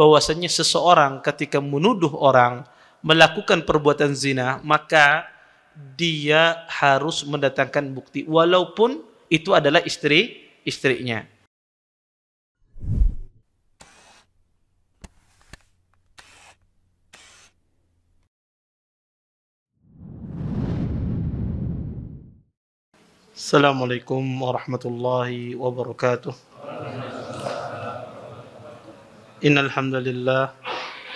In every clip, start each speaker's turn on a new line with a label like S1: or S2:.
S1: bahwasanya seseorang ketika menuduh orang melakukan perbuatan zina, maka dia harus mendatangkan bukti walaupun itu adalah istrinya. Assalamualaikum warahmatullahi wabarakatuh. Innal hamdalillah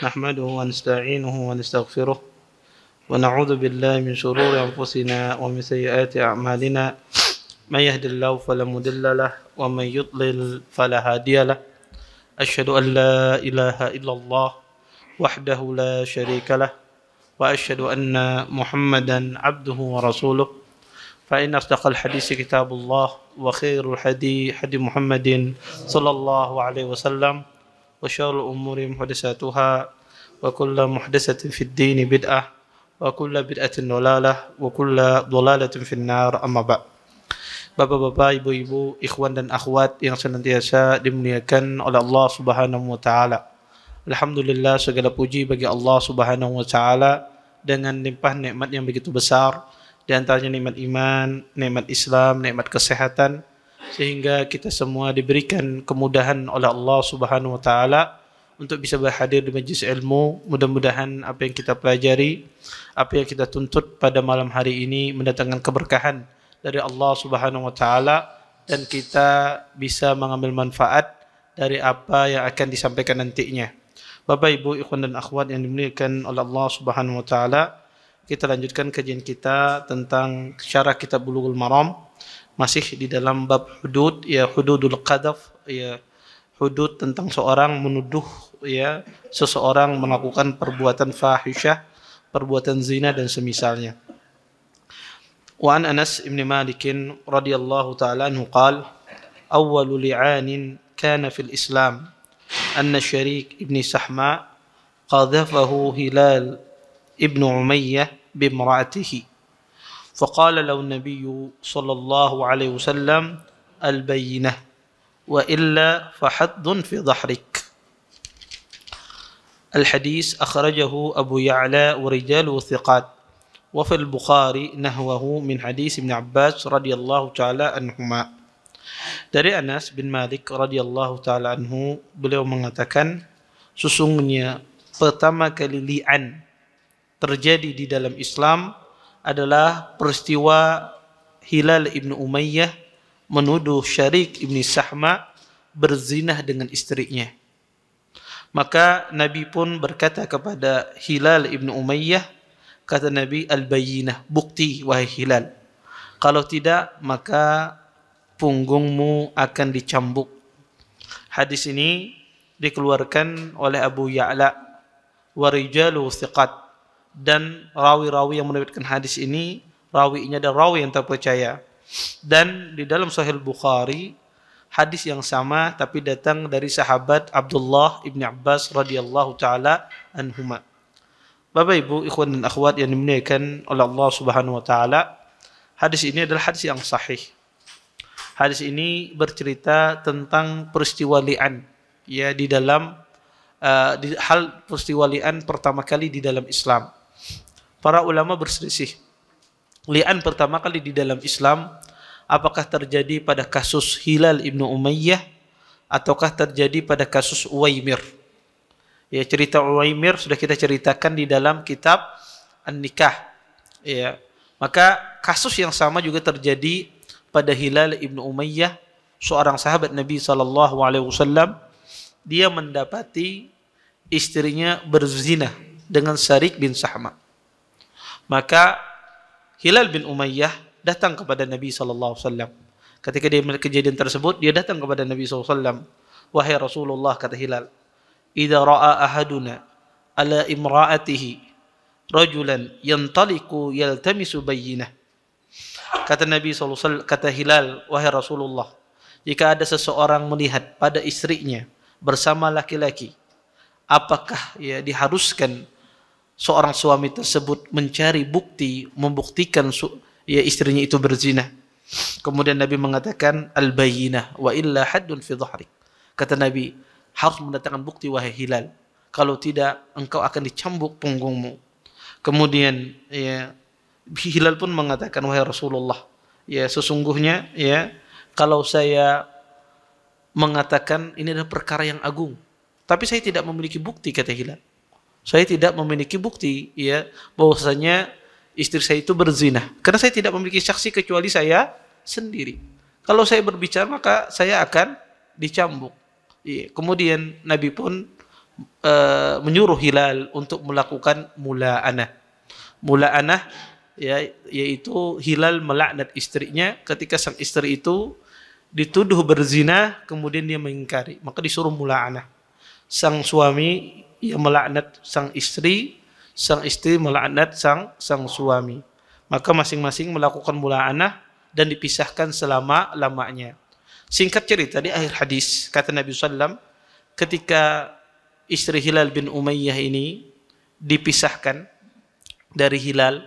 S1: nahmaduhu wa nasta'inuhu wa nastaghfiruh wa na'udzu billahi min shururi anfusina wa min sayyiati a'malina may yahdihillahu fala mudilla lahu wa may yudlil fala hadiya lahu asyhadu an la ilaha illallah wahdahu la syarika lahu wa asyhadu anna Muhammadan abduhu wa rasuluh fa inna asdaqal hadits kitabullah wa khairul hadi hadi Muhammadin sallallahu alaihi wasallam wa syarrul umuri muhdatsatuha wa kullu muhdatsatin fid din bid'ah wa kullu bid'atin dhalalah wa kullu dhalalatin finnar amma ba'd. Bapak-bapak, ibu-ibu, ikhwan dan akhwat yang senantiasa dimuliakan oleh Allah Subhanahu wa taala. Alhamdulillah, segala puji bagi Allah Subhanahu wa taala dengan limpah nikmat yang begitu besar, di antaranya nikmat iman, nikmat Islam, nikmat kesehatan, sehingga kita semua diberikan kemudahan oleh Allah Subhanahu wa taala untuk bisa berhadir di majlis ilmu. Mudah-mudahan apa yang kita pelajari, apa yang kita tuntut pada malam hari ini mendatangkan keberkahan dari Allah Subhanahu wa taala dan kita bisa mengambil manfaat dari apa yang akan disampaikan nantinya. Bapak, Ibu, ikhwan dan akhwat yang dimuliakan oleh Allah Subhanahu wa taala, kita lanjutkan kajian kita tentang syarah kitab Bulughul Maram, masih di dalam bab hudud, ya, hududul qadhaf, ya, hudud tentang seorang menuduh, ya, seseorang melakukan perbuatan fahisyah, perbuatan zina dan semisalnya. Wa an Anas bin Malik radhiyallahu ta'ala anhu qala awwalu li'anin kana fil Islam anna Syarik ibn Sahma qadhafahu Hilal ibn Umayyah bimra'atihi فقال له النبي صلى الله عليه وسلم البينة وإلا فحد في ظهرك. الحديث أخرجه أبو يعلى ورجاله ثقات وفي البخاري نحوه من حديث ابن عباس رضي الله تعالى عنهما. Dari Anas bin Malik radhiyallahu taala anhu, beliau mengatakan sesungguhnya pertama kali li'an terjadi di dalam Islam adalah peristiwa Hilal ibn Umayyah menuduh Syarik ibn Sahma berzinah dengan istrinya. Maka Nabi pun berkata kepada Hilal ibn Umayyah, kata Nabi, al-bayyinah, bukti wahai Hilal. Kalau tidak, maka punggungmu akan dicambuk. Hadis ini dikeluarkan oleh Abu Ya'la wa rijaluhu thiqat, dan rawi-rawi yang meriwayatkan hadis ini, rawinya adalah rawi yang terpercaya. Dan di dalam Sahih Bukhari hadis yang sama tapi datang dari sahabat Abdullah ibn Abbas radhiyallahu taala anhuma. Bapak, Ibu, ikhwan dan akhwat yang dimuliakan oleh Allah Subhanahu wa taala, hadis ini adalah hadis yang sahih. Hadis ini bercerita tentang peristiwa li'an, ya, di dalam di hal peristiwa li'an pertama kali di dalam Islam. Para ulama berselisih. Li'an pertama kali di dalam Islam apakah terjadi pada kasus Hilal ibnu Umayyah ataukah terjadi pada kasus Uwaimir? Ya, cerita Uwaimir sudah kita ceritakan di dalam kitab An-Nikah. Ya, maka kasus yang sama juga terjadi pada Hilal ibnu Umayyah, seorang sahabat Nabi sallallahu alaihi wasallam. Dia mendapati istrinya berzina dengan Syarik bin Sahma. Maka Hilal bin Umayyah datang kepada Nabi sallallahu alaihi wasallam. Ketika dia melihat kejadian tersebut, dia datang kepada Nabi sallallahu alaihi wasallam. Wahai Rasulullah, kata Hilal, idza ra'a ahaduna ala imra'atihi rajulan yantaliqu yaltamisu bayyinah. Kata Nabi sallallahu alaihi wasallam, kata Hilal, wahai Rasulullah, jika ada seseorang melihat pada istrinya bersama laki-laki, apakah ya diharuskan seorang suami tersebut mencari bukti membuktikan ya istrinya itu berzina? Kemudian Nabi mengatakan al-bayyinah wa illa haddun fi dhahrik. Kata Nabi, harus mendatangkan bukti wahai hilal. Kalau tidak, engkau akan dicambuk punggungmu. Kemudian ya, hilal pun mengatakan, wahai Rasulullah, ya sesungguhnya ya kalau saya mengatakan ini adalah perkara yang agung, tapi saya tidak memiliki bukti, kata hilal. Saya tidak memiliki bukti ya bahwasanya istri saya itu berzina, karena saya tidak memiliki saksi kecuali saya sendiri. Kalau saya berbicara maka saya akan dicambuk. Ya. Kemudian Nabi pun menyuruh Hilal untuk melakukan mula'anah. Mula'anah ya, yaitu Hilal melaknat istrinya ketika sang istri itu dituduh berzina, kemudian dia mengingkari, maka disuruh mula'anah. Sang suami yang melaknat sang istri melaknat sang suami. Maka masing-masing melakukan mula'anah dan dipisahkan selama-lamanya. Singkat cerita, di akhir hadis kata Nabi SAW, ketika istri Hilal bin Umayyah ini dipisahkan dari Hilal,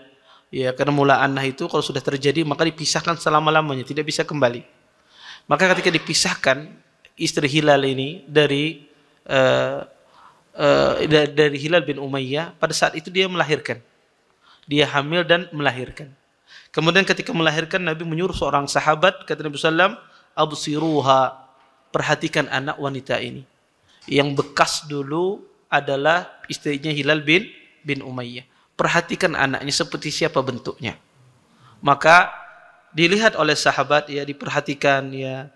S1: ya karena mula'anah itu kalau sudah terjadi maka dipisahkan selama-lamanya, tidak bisa kembali. Maka ketika dipisahkan istri Hilal ini dari Hilal bin Umayyah, pada saat itu dia melahirkan. Dia hamil dan melahirkan. Kemudian ketika melahirkan, Nabi menyuruh seorang sahabat, kata Nabi SAW, absiruha, perhatikan anak wanita ini. Yang bekas dulu adalah istrinya Hilal bin Umayyah. Perhatikan anaknya seperti siapa bentuknya. Maka dilihat oleh sahabat, ya diperhatikan ya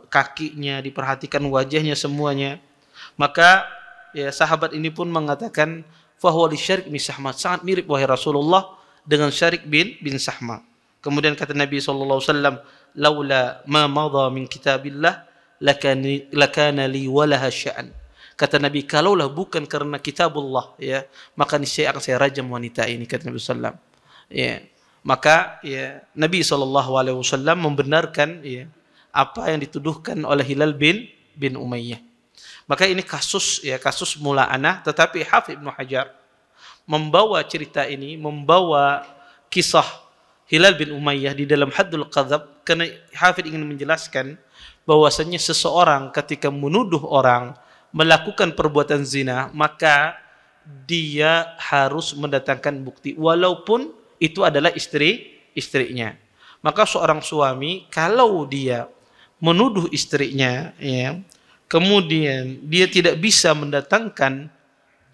S1: kakinya, diperhatikan wajahnya, semuanya. Maka ya sahabat ini pun mengatakan, fahuwa li Syarik bin Sahma, sangat mirip wahai Rasulullah dengan Syarik bin Sahma. Kemudian kata Nabi SAW, laula ma madha min kitabillah lakana li walaha sya'an. Kata Nabi, kalaulah bukan karena kitabullah, ya maka niscaya akan saya rajam wanita ini, kata Nabi SAW. Ya, maka ya Nabi SAW membenarkan ya apa yang dituduhkan oleh Hilal bin Umayyah. Maka ini kasus mula'anah, tetapi Hafidz Ibnu Hajar membawa cerita ini, membawa kisah Hilal bin Umayyah di dalam Haddul Qadzab, karena Hafidz ingin menjelaskan bahwasanya seseorang ketika menuduh orang melakukan perbuatan zina, maka dia harus mendatangkan bukti walaupun itu adalah istrinya. Maka seorang suami kalau dia menuduh istrinya ya, kemudian dia tidak bisa mendatangkan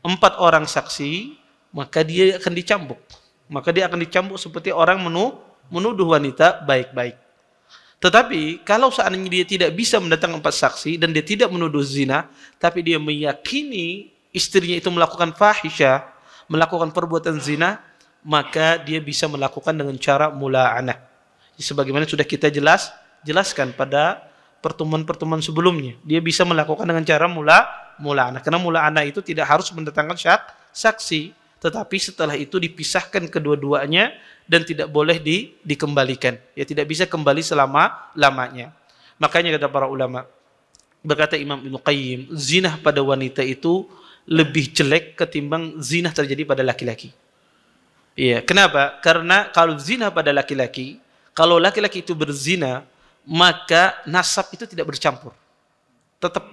S1: 4 orang saksi, maka dia akan dicambuk. Maka dia akan dicambuk seperti orang menuduh wanita baik-baik. Tetapi kalau seandainya dia tidak bisa mendatangkan 4 saksi dan dia tidak menuduh zina, tapi dia meyakini istrinya itu melakukan fahisyah, melakukan perbuatan zina, maka dia bisa melakukan dengan cara mula'anah. Sebagaimana sudah kita jelaskan pada pertemuan-pertemuan sebelumnya, dia bisa melakukan dengan cara mula'anah. Karena mula'anah itu tidak harus mendatangkan saksi, tetapi setelah itu dipisahkan kedua-duanya dan tidak boleh dikembalikan. Ya tidak bisa kembali selama-lamanya. Makanya kata para ulama, berkata Imam Ibnu Qayyim, zina pada wanita itu lebih jelek ketimbang zina terjadi pada laki-laki. Iya, kenapa? Karena kalau zina pada laki-laki, kalau laki-laki itu berzina, maka nasab itu tidak bercampur. Tetap.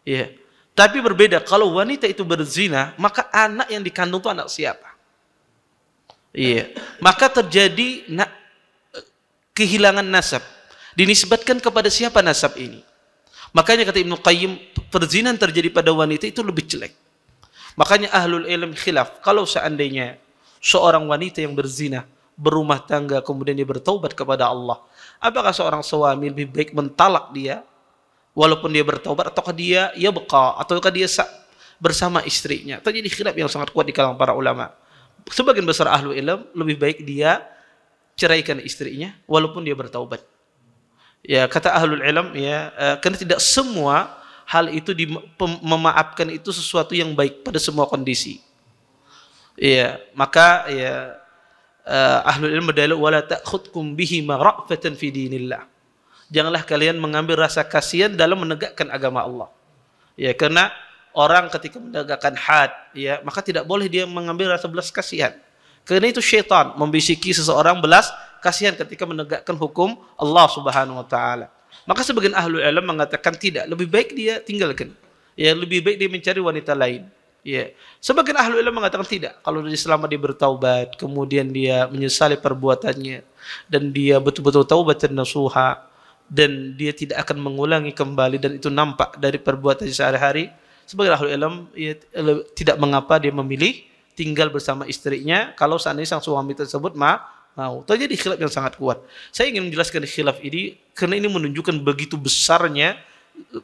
S1: Ya. Tapi berbeda kalau wanita itu berzina, maka anak yang dikandung itu anak siapa? Iya. Maka terjadi kehilangan nasab. Dinisbatkan kepada siapa nasab ini? Makanya kata Ibnu Qayyim, perzinahan terjadi pada wanita itu lebih jelek. Makanya ahlul ilm khilaf, kalau seandainya seorang wanita yang berzina, berumah tangga, kemudian dia bertaubat kepada Allah, apakah seorang suami lebih baik mentalak dia walaupun dia bertaubat, ataukah dia yabqa, ataukah dia bersama istrinya? Terjadi khilaf yang sangat kuat di kalangan para ulama. Sebagian besar ahlu ilm lebih baik dia ceraikan istrinya walaupun dia bertaubat. Ya kata ahlul ilm ya, karena tidak semua hal itu memaafkan itu sesuatu yang baik pada semua kondisi. Ya, maka ya ahlul ilm berdalil wala ta'khudkum bihi ra'fatan fi dinillah. Janganlah kalian mengambil rasa kasihan dalam menegakkan agama Allah. Ya, karena orang ketika menegakkan had, ya, maka tidak boleh dia mengambil rasa belas kasihan. Karena itu syaitan membisiki seseorang belas kasihan ketika menegakkan hukum Allah Subhanahu wa taala. Maka sebagian ahlul ilm mengatakan tidak, lebih baik dia tinggalkan. Ya, lebih baik dia mencari wanita lain. Ya. Sebagian ahlul ilm mengatakan tidak. Kalau selama dia bertaubat, kemudian dia menyesali perbuatannya dan dia betul-betul taubat dan nasuha dan dia tidak akan mengulangi kembali dan itu nampak dari perbuatan sehari-hari, sebagian ahlul ilm ya, tidak mengapa dia memilih tinggal bersama istrinya kalau seandainya sang suami tersebut mau. Terjadi khilaf yang sangat kuat. Saya ingin menjelaskan khilaf ini karena ini menunjukkan begitu besarnya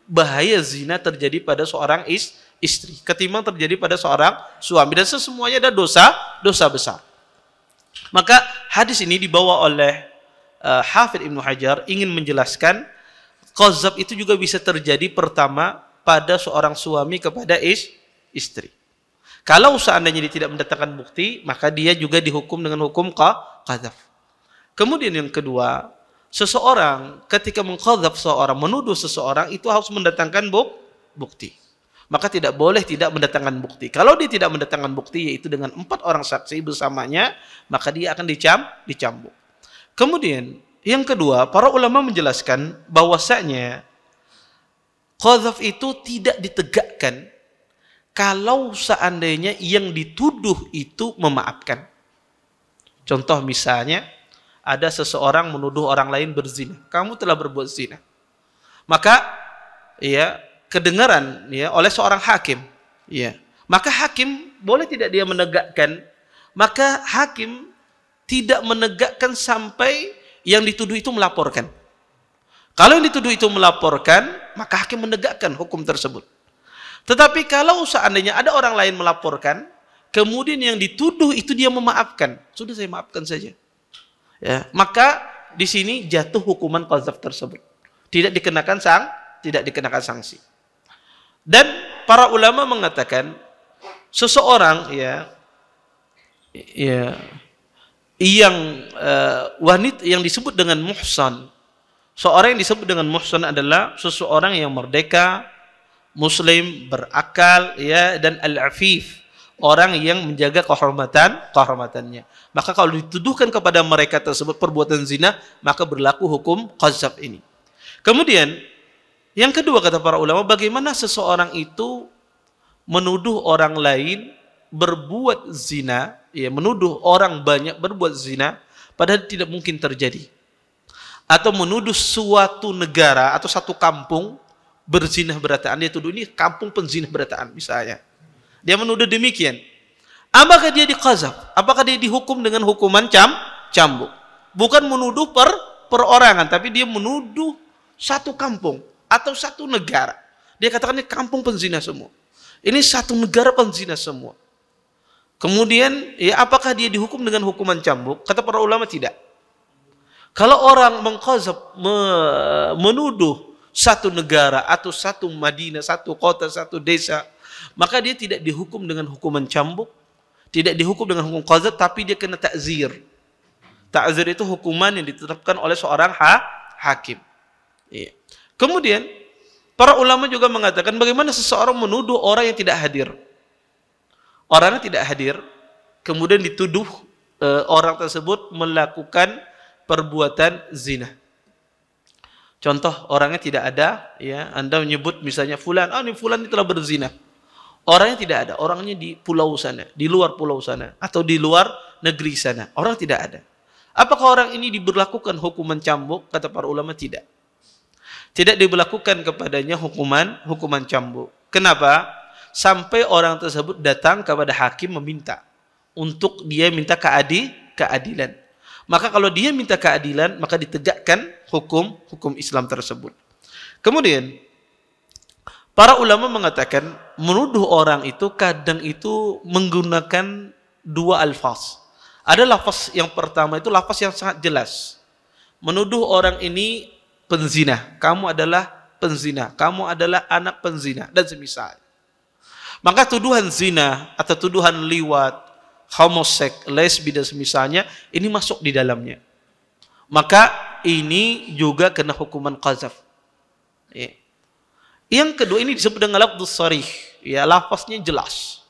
S1: bahaya zina terjadi pada seorang istri ketimbang terjadi pada seorang suami, dan semuanya ada dosa besar. Maka hadis ini dibawa oleh Hafidz Ibnu Hajar ingin menjelaskan qazab itu juga bisa terjadi pertama pada seorang suami kepada istri. Kalau seandainya dia tidak mendatangkan bukti, maka dia juga dihukum dengan hukum qadzaf. Kemudian yang kedua, seseorang ketika mengqadzaf seseorang, menuduh seseorang, itu harus mendatangkan bukti. Maka tidak boleh tidak mendatangkan bukti. Kalau dia tidak mendatangkan bukti, yaitu dengan 4 orang saksi bersamanya, maka dia akan dicambuk. Kemudian yang kedua, para ulama menjelaskan bahwasanya qadzaf itu tidak ditegakkan kalau seandainya yang dituduh itu memaafkan. Contoh misalnya, ada seseorang menuduh orang lain berzina. Kamu telah berbuat zina. Maka ya kedengaran ya oleh seorang hakim. Ya. Maka hakim boleh tidak dia menegakkan? Maka hakim tidak menegakkan sampai yang dituduh itu melaporkan. Kalau yang dituduh itu melaporkan, maka hakim menegakkan hukum tersebut. Tetapi kalau seandainya ada orang lain melaporkan, kemudian yang dituduh itu dia memaafkan, sudah saya maafkan saja. Ya, maka di sini jatuh hukuman qadzaf tersebut. Tidak dikenakan sanksi. Dan para ulama mengatakan seseorang yang wanita yang disebut dengan muhsan. Seorang yang disebut dengan muhsan adalah seseorang yang merdeka, muslim, berakal, ya, dan al-afif, orang yang menjaga kehormatannya. Maka kalau dituduhkan kepada mereka tersebut perbuatan zina, maka berlaku hukum qadzaf ini. Kemudian yang kedua kata para ulama, bagaimana seseorang itu menuduh orang lain berbuat zina, ya, menuduh orang banyak berbuat zina padahal tidak mungkin terjadi. Atau menuduh suatu negara atau satu kampung berzina berataan, dia tuduh ini kampung penzina berataan misalnya. Dia menuduh demikian. Apakah dia diqadzaf? Apakah dia dihukum dengan hukuman cambuk? Bukan menuduh perorangan, tapi dia menuduh satu kampung atau satu negara. Dia katakan ini kampung penzina semua. Ini satu negara penzina semua. Kemudian, ya, apakah dia dihukum dengan hukuman cambuk? Kata para ulama tidak. Kalau orang mengqadzaf, menuduh satu negara atau satu Madinah, satu kota, satu desa, maka dia tidak dihukum dengan hukuman cambuk, tidak dihukum dengan hukum qadzaf, tapi dia kena ta'zir. Ta'zir itu hukuman yang ditetapkan oleh seorang hakim. Iya. Kemudian para ulama juga mengatakan bagaimana seseorang menuduh orang yang tidak hadir. Orangnya tidak hadir, kemudian dituduh orang tersebut melakukan perbuatan zina. Contoh, orangnya tidak ada, ya, Anda menyebut misalnya fulan, ini fulan ini telah berzina. Orangnya tidak ada, orangnya di pulau sana, di luar pulau sana, atau di luar negeri sana. Orang tidak ada. Apakah orang ini diberlakukan hukuman cambuk? Kata para ulama tidak. Tidak diberlakukan kepadanya hukuman cambuk. Kenapa? Sampai orang tersebut datang kepada hakim meminta untuk dia minta keadilan. Maka kalau dia minta keadilan, maka ditegakkan hukum Islam tersebut. Kemudian para ulama mengatakan menuduh orang itu kadang itu menggunakan dua alfaz. Ada lafaz yang pertama itu lafaz yang sangat jelas. Menuduh orang ini penzina, kamu adalah penzina, kamu adalah anak penzina, dan semisal. Maka tuduhan zina atau tuduhan liwat, homoseks, lesbi dan semisalnya ini masuk di dalamnya. Maka ini juga kena hukuman qadzaf. Ya. Yang kedua ini disebut dengan lafdzus sharih, ya, lafaznya jelas.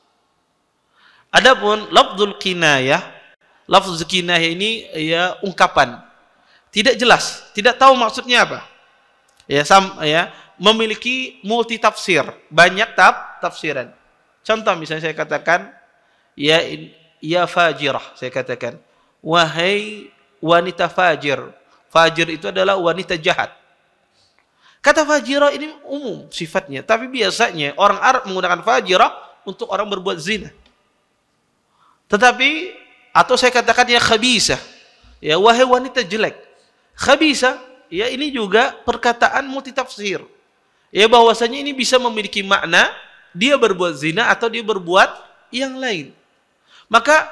S1: Adapun lafdzul kinayah, lafdzus kinayah ini ya ungkapan. Tidak jelas, tidak tahu maksudnya apa. Ya, memiliki multi tafsir, banyak tafsiran. Contoh misalnya saya katakan, ya fajirah, saya katakan, wahai wanita fajir. Fajir itu adalah wanita jahat. Kata fajirah ini umum sifatnya, tapi biasanya orang Arab menggunakan fajirah untuk orang berbuat zina. Tetapi, atau saya katakan ya khabisah, ya wahai wanita jelek. Khabisah, ya ini juga perkataan multitafsir. Ya bahwasanya ini bisa memiliki makna dia berbuat zina atau dia berbuat yang lain. Maka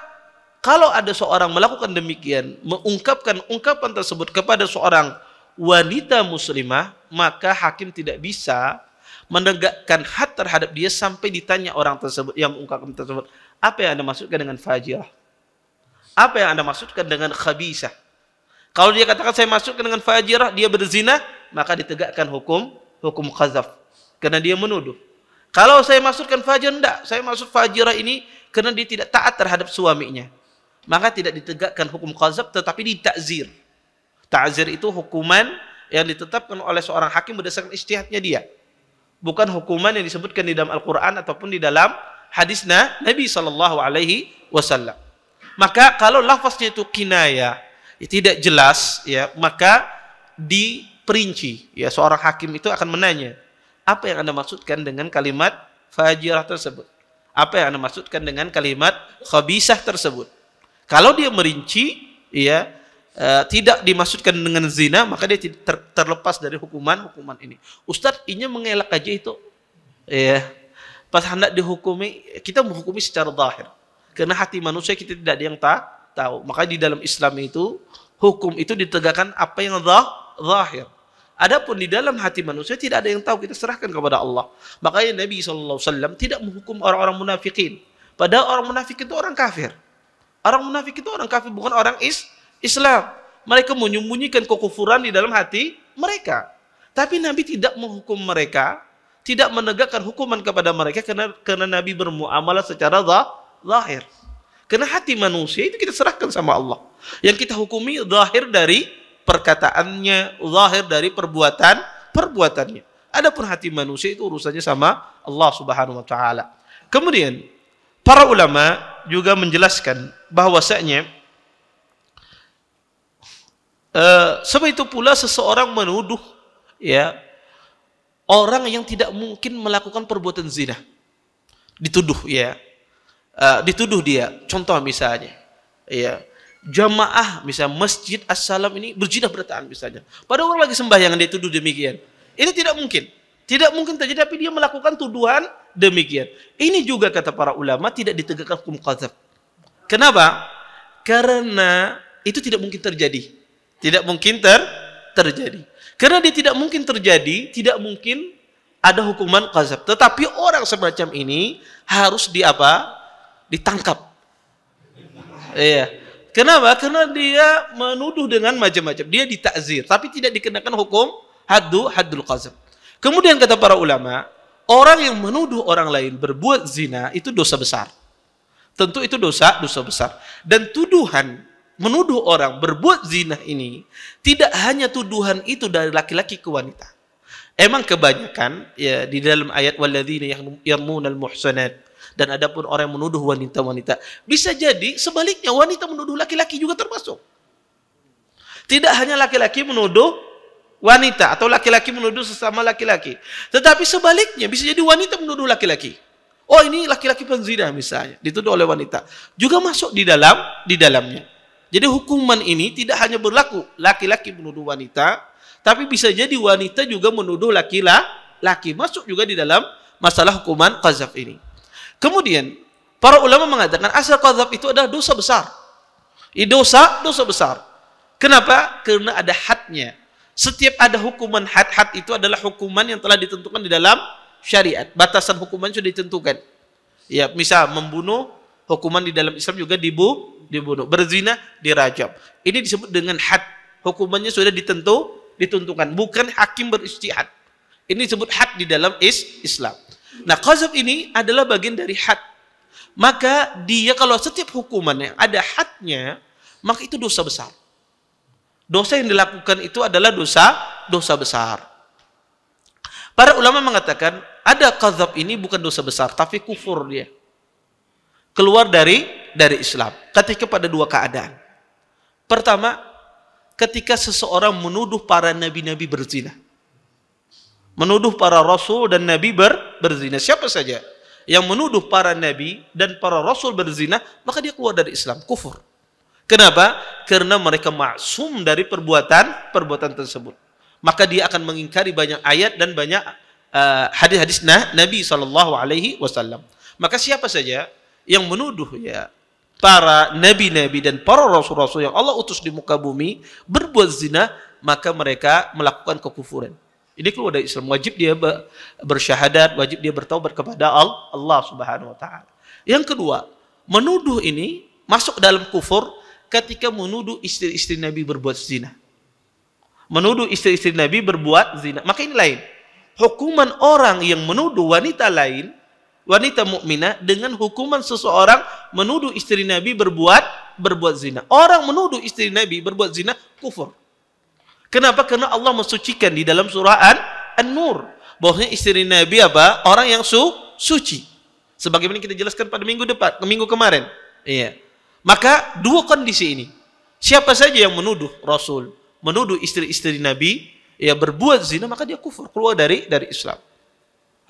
S1: kalau ada seorang melakukan demikian, mengungkapkan ungkapan tersebut kepada seorang wanita muslimah, maka hakim tidak bisa menegakkan had terhadap dia sampai ditanya orang tersebut yang mengungkapkan tersebut, apa yang Anda maksudkan dengan fajirah? Apa yang Anda maksudkan dengan khabisah? Kalau dia katakan saya maksudkan dengan fajirah, dia berzina, maka ditegakkan hukum qazaf karena dia menuduh. Kalau saya maksudkan fajir, enggak, saya maksud fajirah ini karena dia tidak taat terhadap suaminya, maka tidak ditegakkan hukum qazaf, tetapi ditakzir. Ta'zir itu hukuman yang ditetapkan oleh seorang hakim berdasarkan ijtihadnya dia. Bukan hukuman yang disebutkan di dalam Al-Quran ataupun di dalam hadisnya Nabi SAW. Maka kalau lafaznya itu kinayah, tidak jelas, ya, maka diperinci. Ya, seorang hakim itu akan menanya, apa yang Anda maksudkan dengan kalimat fajirah tersebut? Apa yang Anda maksudkan dengan kalimat khabisah tersebut? Kalau dia merinci, ya, tidak dimaksudkan dengan zina, maka dia terlepas dari hukuman ini. Ustadz, ini mengelak aja itu. Ya. Pas hendak dihukumi, kita menghukumi secara zahir. Karena hati manusia kita tidak ada yang tahu. Maka di dalam Islam itu, hukum itu ditegakkan apa yang zahir. Adapun di dalam hati manusia tidak ada yang tahu, kita serahkan kepada Allah. Makanya Nabi SAW tidak menghukum orang-orang munafikin. Padahal orang munafik itu orang kafir. Orang munafik itu orang kafir, bukan orang Islam. Mereka menyembunyikan kekufuran di dalam hati mereka. Tapi Nabi tidak menghukum mereka, tidak menegakkan hukuman kepada mereka karena Nabi bermuamalah secara zahir. Karena hati manusia itu kita serahkan sama Allah. Yang kita hukumi zahir dari perkataannya, zahir dari perbuatannya. Adapun hati manusia itu urusannya sama Allah Subhanahu wa taala. Kemudian para ulama juga menjelaskan bahwasanya sebab itu pula seseorang menuduh, ya, orang yang tidak mungkin melakukan perbuatan zina, dituduh, ya, dituduh dia. Contoh misalnya, ya, jamaah misalnya Masjid As-Salam ini berzina berataan misalnya, pada orang lagi sembahyang dia tuduh demikian. Ini tidak mungkin terjadi, tapi dia melakukan tuduhan demikian. Ini juga kata para ulama tidak ditegakkan hukum qadzaf. Kenapa? Karena itu tidak mungkin terjadi. Tidak mungkin terjadi. Karena dia tidak mungkin terjadi, tidak mungkin ada hukuman qadzaf. Tetapi orang semacam ini harus ditangkap. Iya. Kenapa? Karena dia menuduh dengan macam-macam. Dia ditakzir, tapi tidak dikenakan hukum haddul qadzaf. Kemudian kata para ulama, orang yang menuduh orang lain berbuat zina itu dosa besar. Tentu itu dosa besar. Dan tuduhan menuduh orang berbuat zina ini tidak hanya tuduhan itu dari laki-laki ke wanita. Emang kebanyakan, ya, di dalam ayat walladzina yarmunal muhsanat, dan adapun orang yang menuduh wanita-wanita, bisa jadi sebaliknya wanita menuduh laki-laki juga termasuk. Tidak hanya laki-laki menuduh wanita atau laki-laki menuduh sesama laki-laki, tetapi sebaliknya bisa jadi wanita menuduh laki-laki. Oh, ini laki-laki penzina misalnya, dituduh oleh wanita, juga masuk di dalamnya. Jadi hukuman ini tidak hanya berlaku laki-laki menuduh wanita, tapi bisa jadi wanita juga menuduh laki-laki, masuk juga di dalam masalah hukuman qadzaf ini. Kemudian para ulama mengatakan asal qadzaf itu adalah dosa besar. Dosa besar. Kenapa? Karena ada hadnya. Setiap ada hukuman had itu adalah hukuman yang telah ditentukan di dalam syariat. Batasan hukuman sudah ditentukan. Ya, misal membunuh, hukuman di dalam Islam juga dibunuh. Berzina dirajam. Ini disebut dengan had. Hukumannya sudah ditentukan, bukan hakim berijtihad. Ini disebut had di dalam Islam. Nah, qadzaf ini adalah bagian dari had. Maka dia kalau setiap hukuman yang ada hadnya, maka itu dosa besar. Dosa yang dilakukan itu adalah dosa besar. Para ulama mengatakan ada qadzaf ini bukan dosa besar, tapi kufur dia. Keluar dari Islam ketika pada dua keadaan. Pertama, ketika seseorang menuduh para nabi-nabi berzina. Menuduh para rasul dan nabi berzina. Siapa saja yang menuduh para nabi dan para rasul berzina, maka dia keluar dari Islam, kufur. Kenapa? Karena mereka maksum dari perbuatan tersebut. Maka dia akan mengingkari banyak ayat dan banyak hadis-hadis Nabi SAW. Maka siapa saja yang menuduh ya para nabi-nabi dan para rasul-rasul yang Allah utus di muka bumi berbuat zina, maka mereka melakukan kekufuran. Ini keluar dari Islam. Wajib dia bersyahadat, wajib dia bertaubat kepada Allah Subhanahu wa taala. Yang kedua, menuduh ini masuk dalam kufur ketika menuduh istri-istri Nabi berbuat zina. Menuduh istri-istri Nabi berbuat zina. Maka ini lain. Hukuman orang yang menuduh wanita lain, wanita mukminah, dengan hukuman seseorang menuduh istri Nabi berbuat zina. Orang menuduh istri Nabi berbuat zina kufur. Kenapa? Karena Allah mensucikan di dalam surah An-Nur bahwasanya istri Nabi apa? Orang yang suci. Sebagaimana kita jelaskan pada minggu kemarin. Iya. Maka dua kondisi ini. Siapa saja yang menuduh Rasul, menuduh istri-istri Nabi ya berbuat zina, maka dia kufur, keluar dari Islam.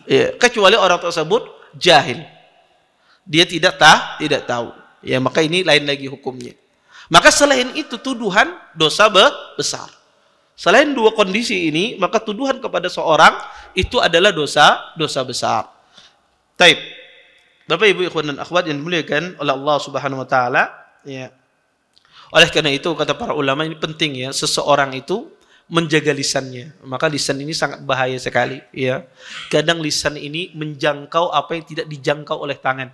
S1: Ya, kecuali orang tersebut jahil. Dia tidak tahu. Ya, maka ini lain lagi hukumnya. Maka selain itu tuduhan dosa besar. Selain dua kondisi ini, maka tuduhan kepada seorang itu adalah dosa besar. Taib. Bapak Ibu ikhwan dan akhwat yang dimuliakan oleh Allah Subhanahu wa taala, ya. Oleh karena itu kata para ulama ini penting ya seseorang itu menjaga lisannya. Maka lisan ini sangat bahaya sekali, ya. Kadang lisan ini menjangkau apa yang tidak dijangkau oleh tangan.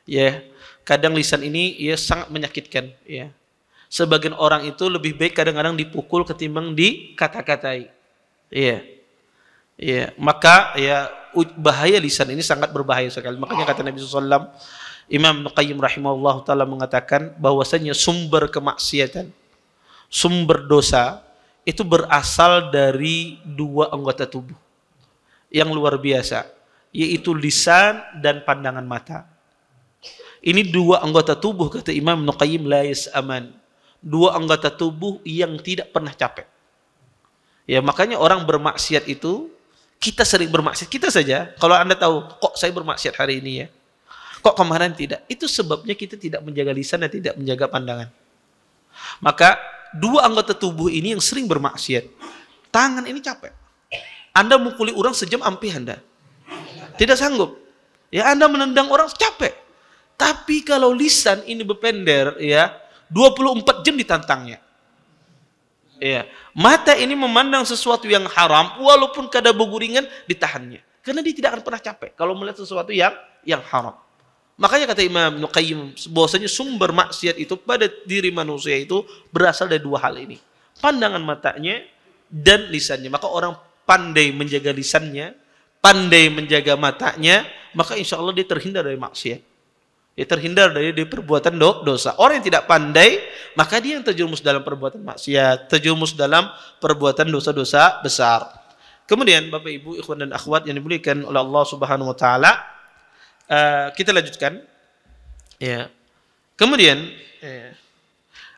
S1: Ya. Kadang lisan ini ya sangat menyakitkan, ya. Sebagian orang itu lebih baik kadang-kadang dipukul ketimbang dikata-katai. Iya. Iya, maka ya bahaya lisan ini sangat berbahaya sekali. Makanya kata Nabi SAW, Imam Ibnu Qayyim rahimahullah ta'ala mengatakan bahwasanya sumber kemaksiatan, sumber dosa itu berasal dari dua anggota tubuh yang luar biasa, yaitu lisan dan pandangan mata. Ini dua anggota tubuh kata Imam Ibnu Qayyim la yas'aman. Dua anggota tubuh yang tidak pernah capek. Ya, makanya orang bermaksiat itu, kita sering bermaksiat, kita saja. Kalau Anda tahu, kok saya bermaksiat hari ini ya? Kok kemarin tidak? Itu sebabnya kita tidak menjaga lisan dan tidak menjaga pandangan. Maka dua anggota tubuh ini yang sering bermaksiat. Tangan ini capek. Anda mukuli orang sejam ampih Anda. Tidak sanggup. Ya, Anda menendang orang capek. Tapi kalau lisan ini berpender, ya, 24 jam ditantangnya. Ya. Mata ini memandang sesuatu yang haram walaupun kadar berguringan ditahannya. Karena dia tidak akan pernah capek kalau melihat sesuatu yang haram. Makanya kata Imam Ibnu Qayyim bahwasanya sumber maksiat itu pada diri manusia itu berasal dari dua hal ini. Pandangan matanya dan lisannya. Maka orang pandai menjaga lisannya, pandai menjaga matanya, maka insya Allah dia terhindar dari maksiat. Dia terhindar dari perbuatan dosa. Orang yang tidak pandai, maka dia yang terjerumus dalam perbuatan maksiat, terjerumus dalam perbuatan dosa-dosa besar. Kemudian Bapak Ibu ikhwan dan akhwat yang dimuliakan oleh Allah Subhanahu wa taala, kita lanjutkan. Ya. Kemudian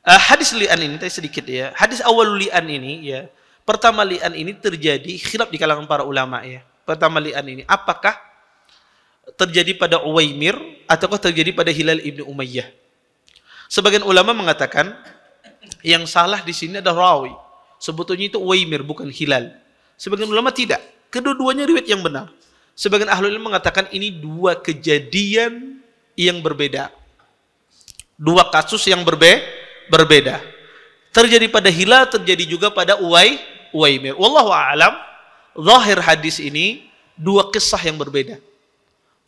S1: hadis li'an ini tadi sedikit ya. Hadis awal li'an ini ya. Pertama li'an ini terjadi khilaf di kalangan para ulama ya. Pertama li'an ini apakah terjadi pada Uwaimir ataukah terjadi pada Hilal ibnu Umayyah? Sebagian ulama mengatakan yang salah di sini ada rawi. Sebetulnya itu Uwaimir bukan Hilal. Sebagian ulama tidak. Kedua-duanya riwayat yang benar. Sebagian ahli ilmu mengatakan ini dua kejadian yang berbeda. Dua kasus yang berbeda. Terjadi pada Hilal, terjadi juga pada Uwaimir. Wallahu a'lam. Zahir hadis ini dua kisah yang berbeda.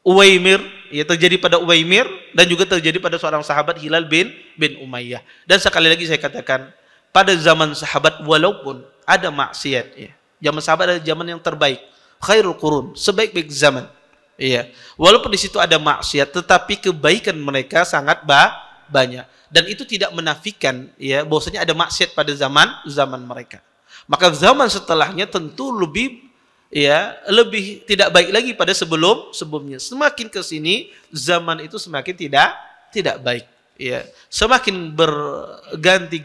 S1: Uwaimir, ya terjadi pada Uwaimir dan juga terjadi pada seorang sahabat Hilal bin Umayyah. Dan sekali lagi saya katakan, pada zaman sahabat walaupun ada maksiat, ya, zaman sahabat adalah zaman yang terbaik, khairul qurun, sebaik-baik zaman. Ya, walaupun di situ ada maksiat, tetapi kebaikan mereka sangat banyak. Dan itu tidak menafikan, ya, bahwasanya ada maksiat pada zaman mereka. Maka zaman setelahnya tentu lebih ya lebih tidak baik lagi pada sebelumnya. Semakin ke sini zaman itu semakin tidak baik. Ya, semakin berganti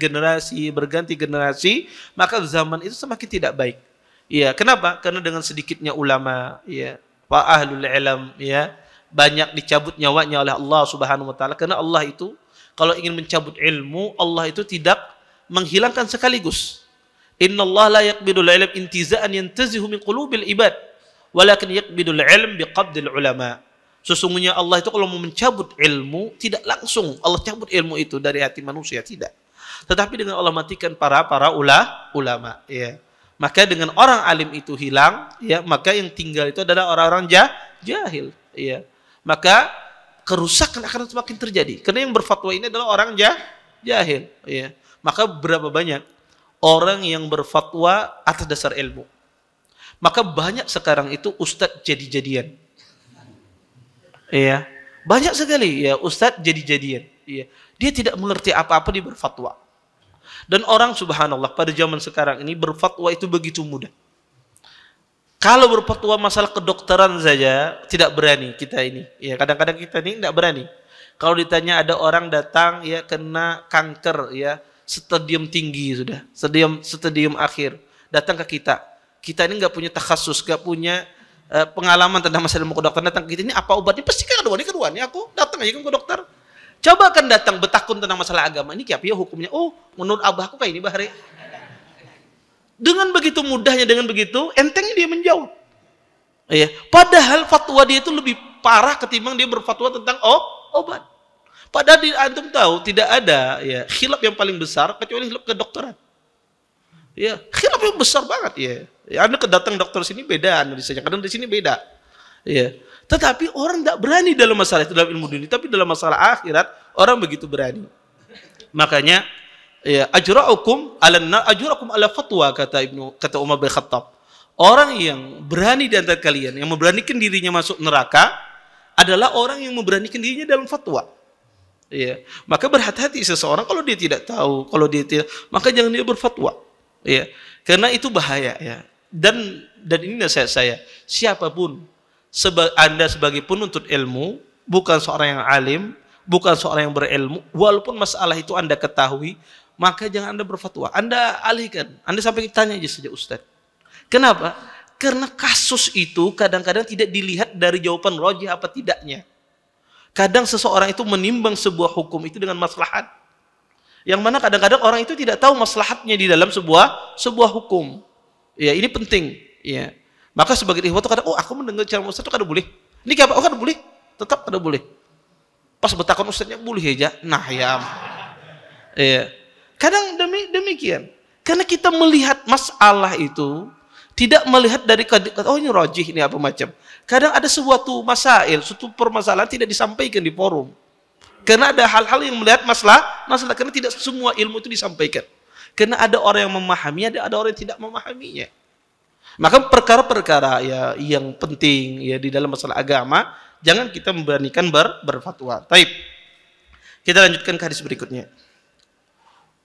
S1: generasi, maka zaman itu semakin tidak baik. Ya, kenapa? Karena dengan sedikitnya ulama, ya, wa ahlul ilm, ya, banyak dicabut nyawanya oleh Allah Subhanahu wa taala. Karena Allah itu kalau ingin mencabut ilmu, Allah itu tidak menghilangkan sekaligus. Innallaha la yaqbidul ilm intiza'an yantazihu min qulubil ibad, walakin yaqbidul ilm biqabdil ulama. Sesungguhnya Allah itu kalau mau mencabut ilmu, tidak langsung Allah cabut ilmu itu dari hati manusia, tidak. Tetapi dengan Allah matikan para ulama, ya. Maka dengan orang alim itu hilang, ya, maka yang tinggal itu adalah orang-orang jahil, ya. Maka kerusakan akan semakin terjadi. Karena yang berfatwa ini adalah orang jahil, ya. Maka berapa banyak orang yang berfatwa atas dasar ilmu. Maka banyak sekarang itu ustadz jadi-jadian. Iya, banyak sekali ya ustadz jadi-jadian. Iya, dia tidak mengerti apa-apa, dia berfatwa. Dan orang subhanallah pada zaman sekarang ini berfatwa itu begitu mudah. Kalau berfatwa masalah kedokteran saja tidak berani kita ini. Ya, kadang-kadang kita ini tidak berani. Kalau ditanya ada orang datang ya kena kanker ya stadium tinggi sudah, stadium akhir, datang ke kita. Kita ini nggak punya takhasus, nggak punya pengalaman tentang masalah ilmu kedokteran, datang ke kita ini apa obatnya, pasti kan kedua nih aku datang aja kan ke dokter. Coba kan datang betakun tentang masalah agama ini kayak ya hukumnya, oh menurut abahku kayak ini bahari. Dengan begitu mudahnya, dengan begitu entengnya dia menjawab. Iya, padahal fatwa dia itu lebih parah ketimbang dia berfatwa tentang obat. Padahal antum tahu tidak ada ya khilaf yang paling besar kecuali khilaf kedokteran. Ya, khilaf yang besar banget ya. Ya, Anda kedatang dokter sini beda analisanya, kadang di sini beda. Ya. Tetapi orang tidak berani dalam masalah itu dalam ilmu dunia, tapi dalam masalah akhirat orang begitu berani. Makanya ya ajra'ukum ala fatwa kata Umar bin Khattab. Orang yang berani di antara kalian yang memberanikan dirinya masuk neraka adalah orang yang memberanikan dirinya dalam fatwa. Ya. Maka berhati-hati seseorang kalau dia tidak tahu, kalau dia tidak, maka jangan dia berfatwa. Ya. Karena itu bahaya ya. Dan ini nasihat saya, siapapun Anda sebagai penuntut ilmu, bukan seorang yang alim, bukan seorang yang berilmu, walaupun masalah itu Anda ketahui, maka jangan Anda berfatwa. Anda alihkan, Anda sampai tanya aja saja Ustaz. Kenapa? Karena kasus itu kadang-kadang tidak dilihat dari jawaban rajih apa tidaknya. Kadang seseorang itu menimbang sebuah hukum itu dengan maslahat. Yang mana kadang-kadang orang itu tidak tahu maslahatnya di dalam sebuah hukum. Ya, ini penting, ya. Maka sebagai ikhwah itu kadang, oh aku mendengar cara Ustaz itu kada boleh. Ini kayak apa? Oh kada boleh. Tetap kada boleh. Pas bertakon Ustaznya boleh aja. Nah, ya. Ya. Kadang demikian. Karena kita melihat masalah itu tidak melihat dari oh ini rajih ini apa macam. Kadang ada suatu permasalahan tidak disampaikan di forum. Karena ada hal-hal yang melihat masalah karena tidak semua ilmu itu disampaikan. Karena ada orang yang memahami, ada orang yang tidak memahaminya. Maka perkara-perkara ya yang penting ya di dalam masalah agama jangan kita memberanikan berfatwa. Taib. Kita lanjutkan ke hadis berikutnya.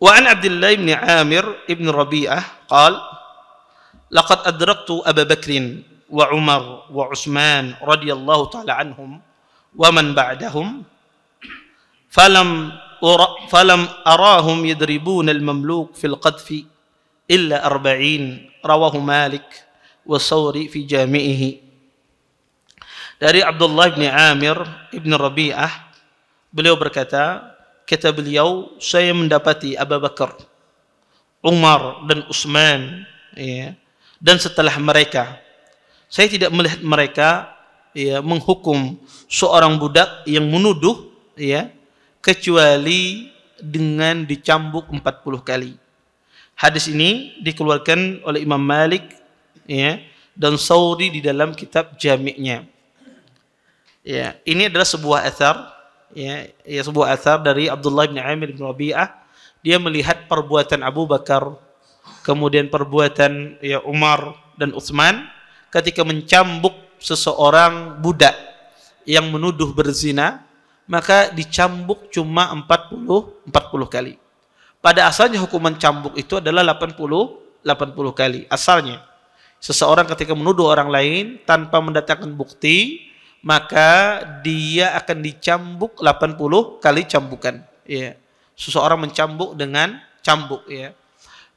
S1: Wa an Abdullah bin Amir ibn Rabi'ah qala laqad adraktu Abu Bakr wa Umar wa Utsman radhiyallahu taala anhum wa man ba'dahum falam arahum yadribuna al-mamluk fil qadfi illa 40 rawahu Malik wa Sawri fi jami'ihi. Dari Abdullah bin Amir ibn Rabi'ah, beliau berkata, kata beliau, saya mendapati Abu Bakar, Umar dan Utsman, ya, dan setelah mereka saya tidak melihat mereka ya menghukum seorang budak yang menuduh ya kecuali dengan dicambuk 40 kali. Hadis ini dikeluarkan oleh Imam Malik ya dan Sawri di dalam kitab Jami'-nya. Ya, ini adalah sebuah athar ya sebuah athar dari Abdullah bin Amir bin Rabi'ah. Dia melihat perbuatan Abu Bakar, kemudian perbuatan ya Umar dan Utsman ketika mencambuk seseorang budak yang menuduh berzina, maka dicambuk cuma 40 kali. Pada asalnya hukuman cambuk itu adalah 80 kali asalnya. Seseorang ketika menuduh orang lain tanpa mendatangkan bukti, maka dia akan dicambuk 80 kali cambukan. Ya. Seseorang mencambuk dengan cambuk. Ya.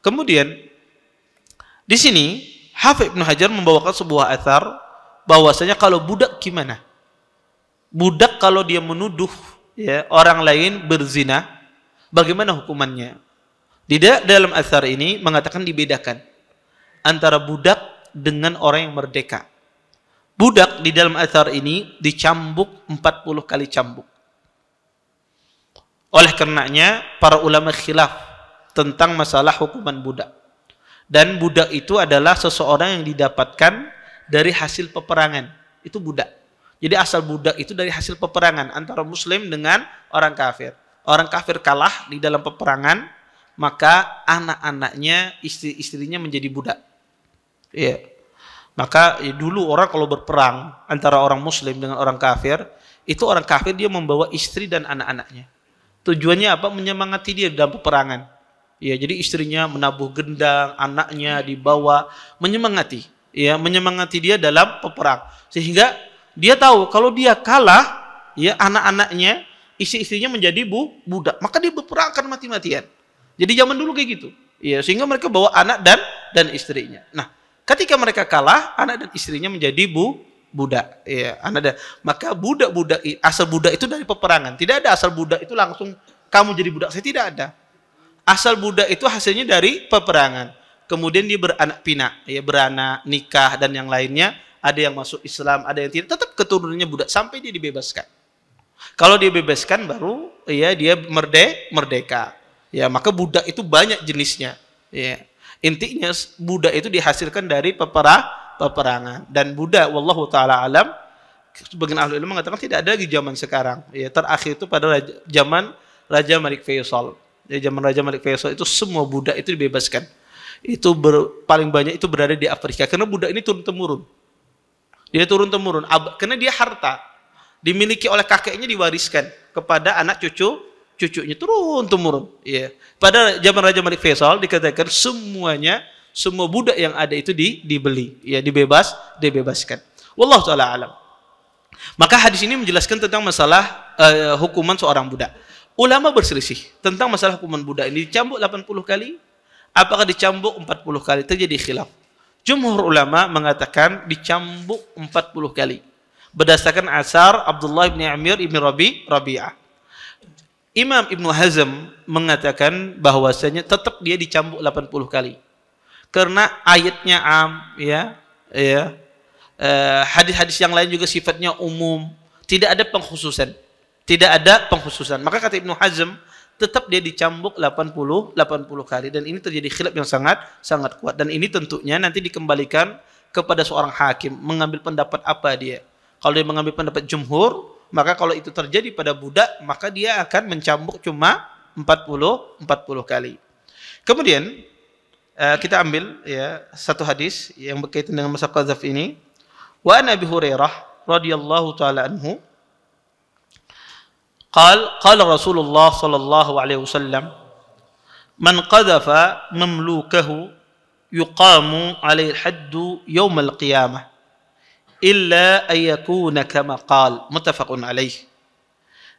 S1: Kemudian di sini Hafidz Ibnu Hajar membawakan sebuah athar bahwasanya kalau budak gimana? Budak kalau dia menuduh ya, orang lain berzina, bagaimana hukumannya? Di dalam athar ini mengatakan dibedakan antara budak dengan orang yang merdeka. Budak di dalam athar ini dicambuk 40 kali cambuk. Oleh karenanya para ulama khilaf tentang masalah hukuman budak. Dan budak itu adalah seseorang yang didapatkan dari hasil peperangan. Itu budak. Jadi asal budak itu dari hasil peperangan antara muslim dengan orang kafir. Orang kafir kalah di dalam peperangan, maka anak-anaknya, istri-istrinya menjadi budak. Iya. Maka dulu orang kalau berperang antara orang muslim dengan orang kafir, itu orang kafir dia membawa istri dan anak-anaknya. Tujuannya apa? Menyemangati dia dalam peperangan. Ya, jadi istrinya menabuh gendang, anaknya dibawa, menyemangati. Ya, menyemangati dia dalam peperang. Sehingga dia tahu kalau dia kalah, ya anak-anaknya, istri-istrinya menjadi budak. Maka dia berperang akan mati-matian. Jadi zaman dulu kayak gitu. Ya, sehingga mereka bawa anak dan istrinya. Nah, ketika mereka kalah, anak dan istrinya menjadi budak. Ya, maka budak-budak, asal budak itu dari peperangan. Tidak ada asal budak itu langsung kamu jadi budak. Saya tidak ada. Asal budak itu hasilnya dari peperangan. Kemudian dia beranak pinak, ya beranak, nikah dan yang lainnya. Ada yang masuk Islam, ada yang tidak. Tetap keturunannya budak sampai dia dibebaskan. Kalau dia bebaskan baru ya dia merdeka. Ya, maka budak itu banyak jenisnya. Ya. Intinya budak itu dihasilkan dari peperangan. Dan budak wallahu taala alam, sebagian ahli ilmu mengatakan tidak ada di zaman sekarang. Ya, terakhir itu pada zaman Raja Malik Faisal. Di zaman Raja Malik Faisal itu semua budak itu dibebaskan. Itu paling banyak itu berada di Afrika karena budak ini turun-temurun. Dia turun-temurun karena dia harta dimiliki oleh kakeknya, diwariskan kepada anak cucunya turun-temurun. Ya. Pada zaman Raja Malik Faisal dikatakan semua budak yang ada itu dibeli, ya dibebaskan. Wallahu taala alam. Maka hadis ini menjelaskan tentang masalah hukuman seorang budak. Ulama berselisih tentang masalah hukuman budak ini dicambuk 80 kali, apakah dicambuk 40 kali, terjadi khilaf. Jumhur ulama mengatakan dicambuk 40 kali. Berdasarkan asar Abdullah bin Amir bin Rabi'ah. Imam Ibnu Hazm mengatakan bahwasanya tetap dia dicambuk 80 kali. Karena ayatnya hadis-hadis yang lain juga sifatnya umum, tidak ada pengkhususan. Tidak ada pengkhususan. Maka kata Ibnu Hazm, tetap dia dicambuk 80 kali, dan ini terjadi khilaf yang sangat kuat, dan ini tentunya nanti dikembalikan kepada seorang hakim mengambil pendapat apa dia. Kalau dia mengambil pendapat jumhur, maka kalau itu terjadi pada budak, maka dia akan mencambuk cuma 40 kali. Kemudian kita ambil ya satu hadis yang berkaitan dengan masalah qadzaf ini. Wa an Abi Hurairah radhiyallahu taala anhu قال رسول الله صلى الله عليه وسلم من قذف مملوكه يقام عليه الحد يوم القيامة إلا أن يكون كما قال متفق عليه.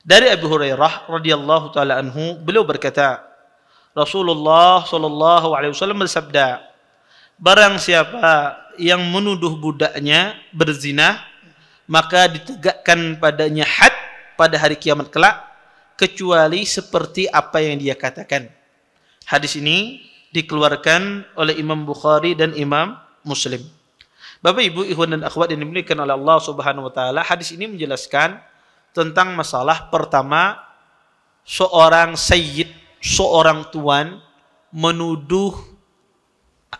S1: Dari Abu Hurairah radhiyallahu taala anhu, beliau berkata, Rasulullah sallallahu alaihi wasallam bersabda, barang siapa yang menuduh budaknya berzina, maka ditegakkan padanya had pada hari kiamat kelak, kecuali seperti apa yang dia katakan. Hadis ini dikeluarkan oleh Imam Bukhari dan Imam Muslim. Bapak Ibu, ikhwan dan akhwat yang dimuliakan oleh Allah Subhanahu wa taala, hadis ini menjelaskan tentang masalah pertama, seorang sayyid, seorang tuan menuduh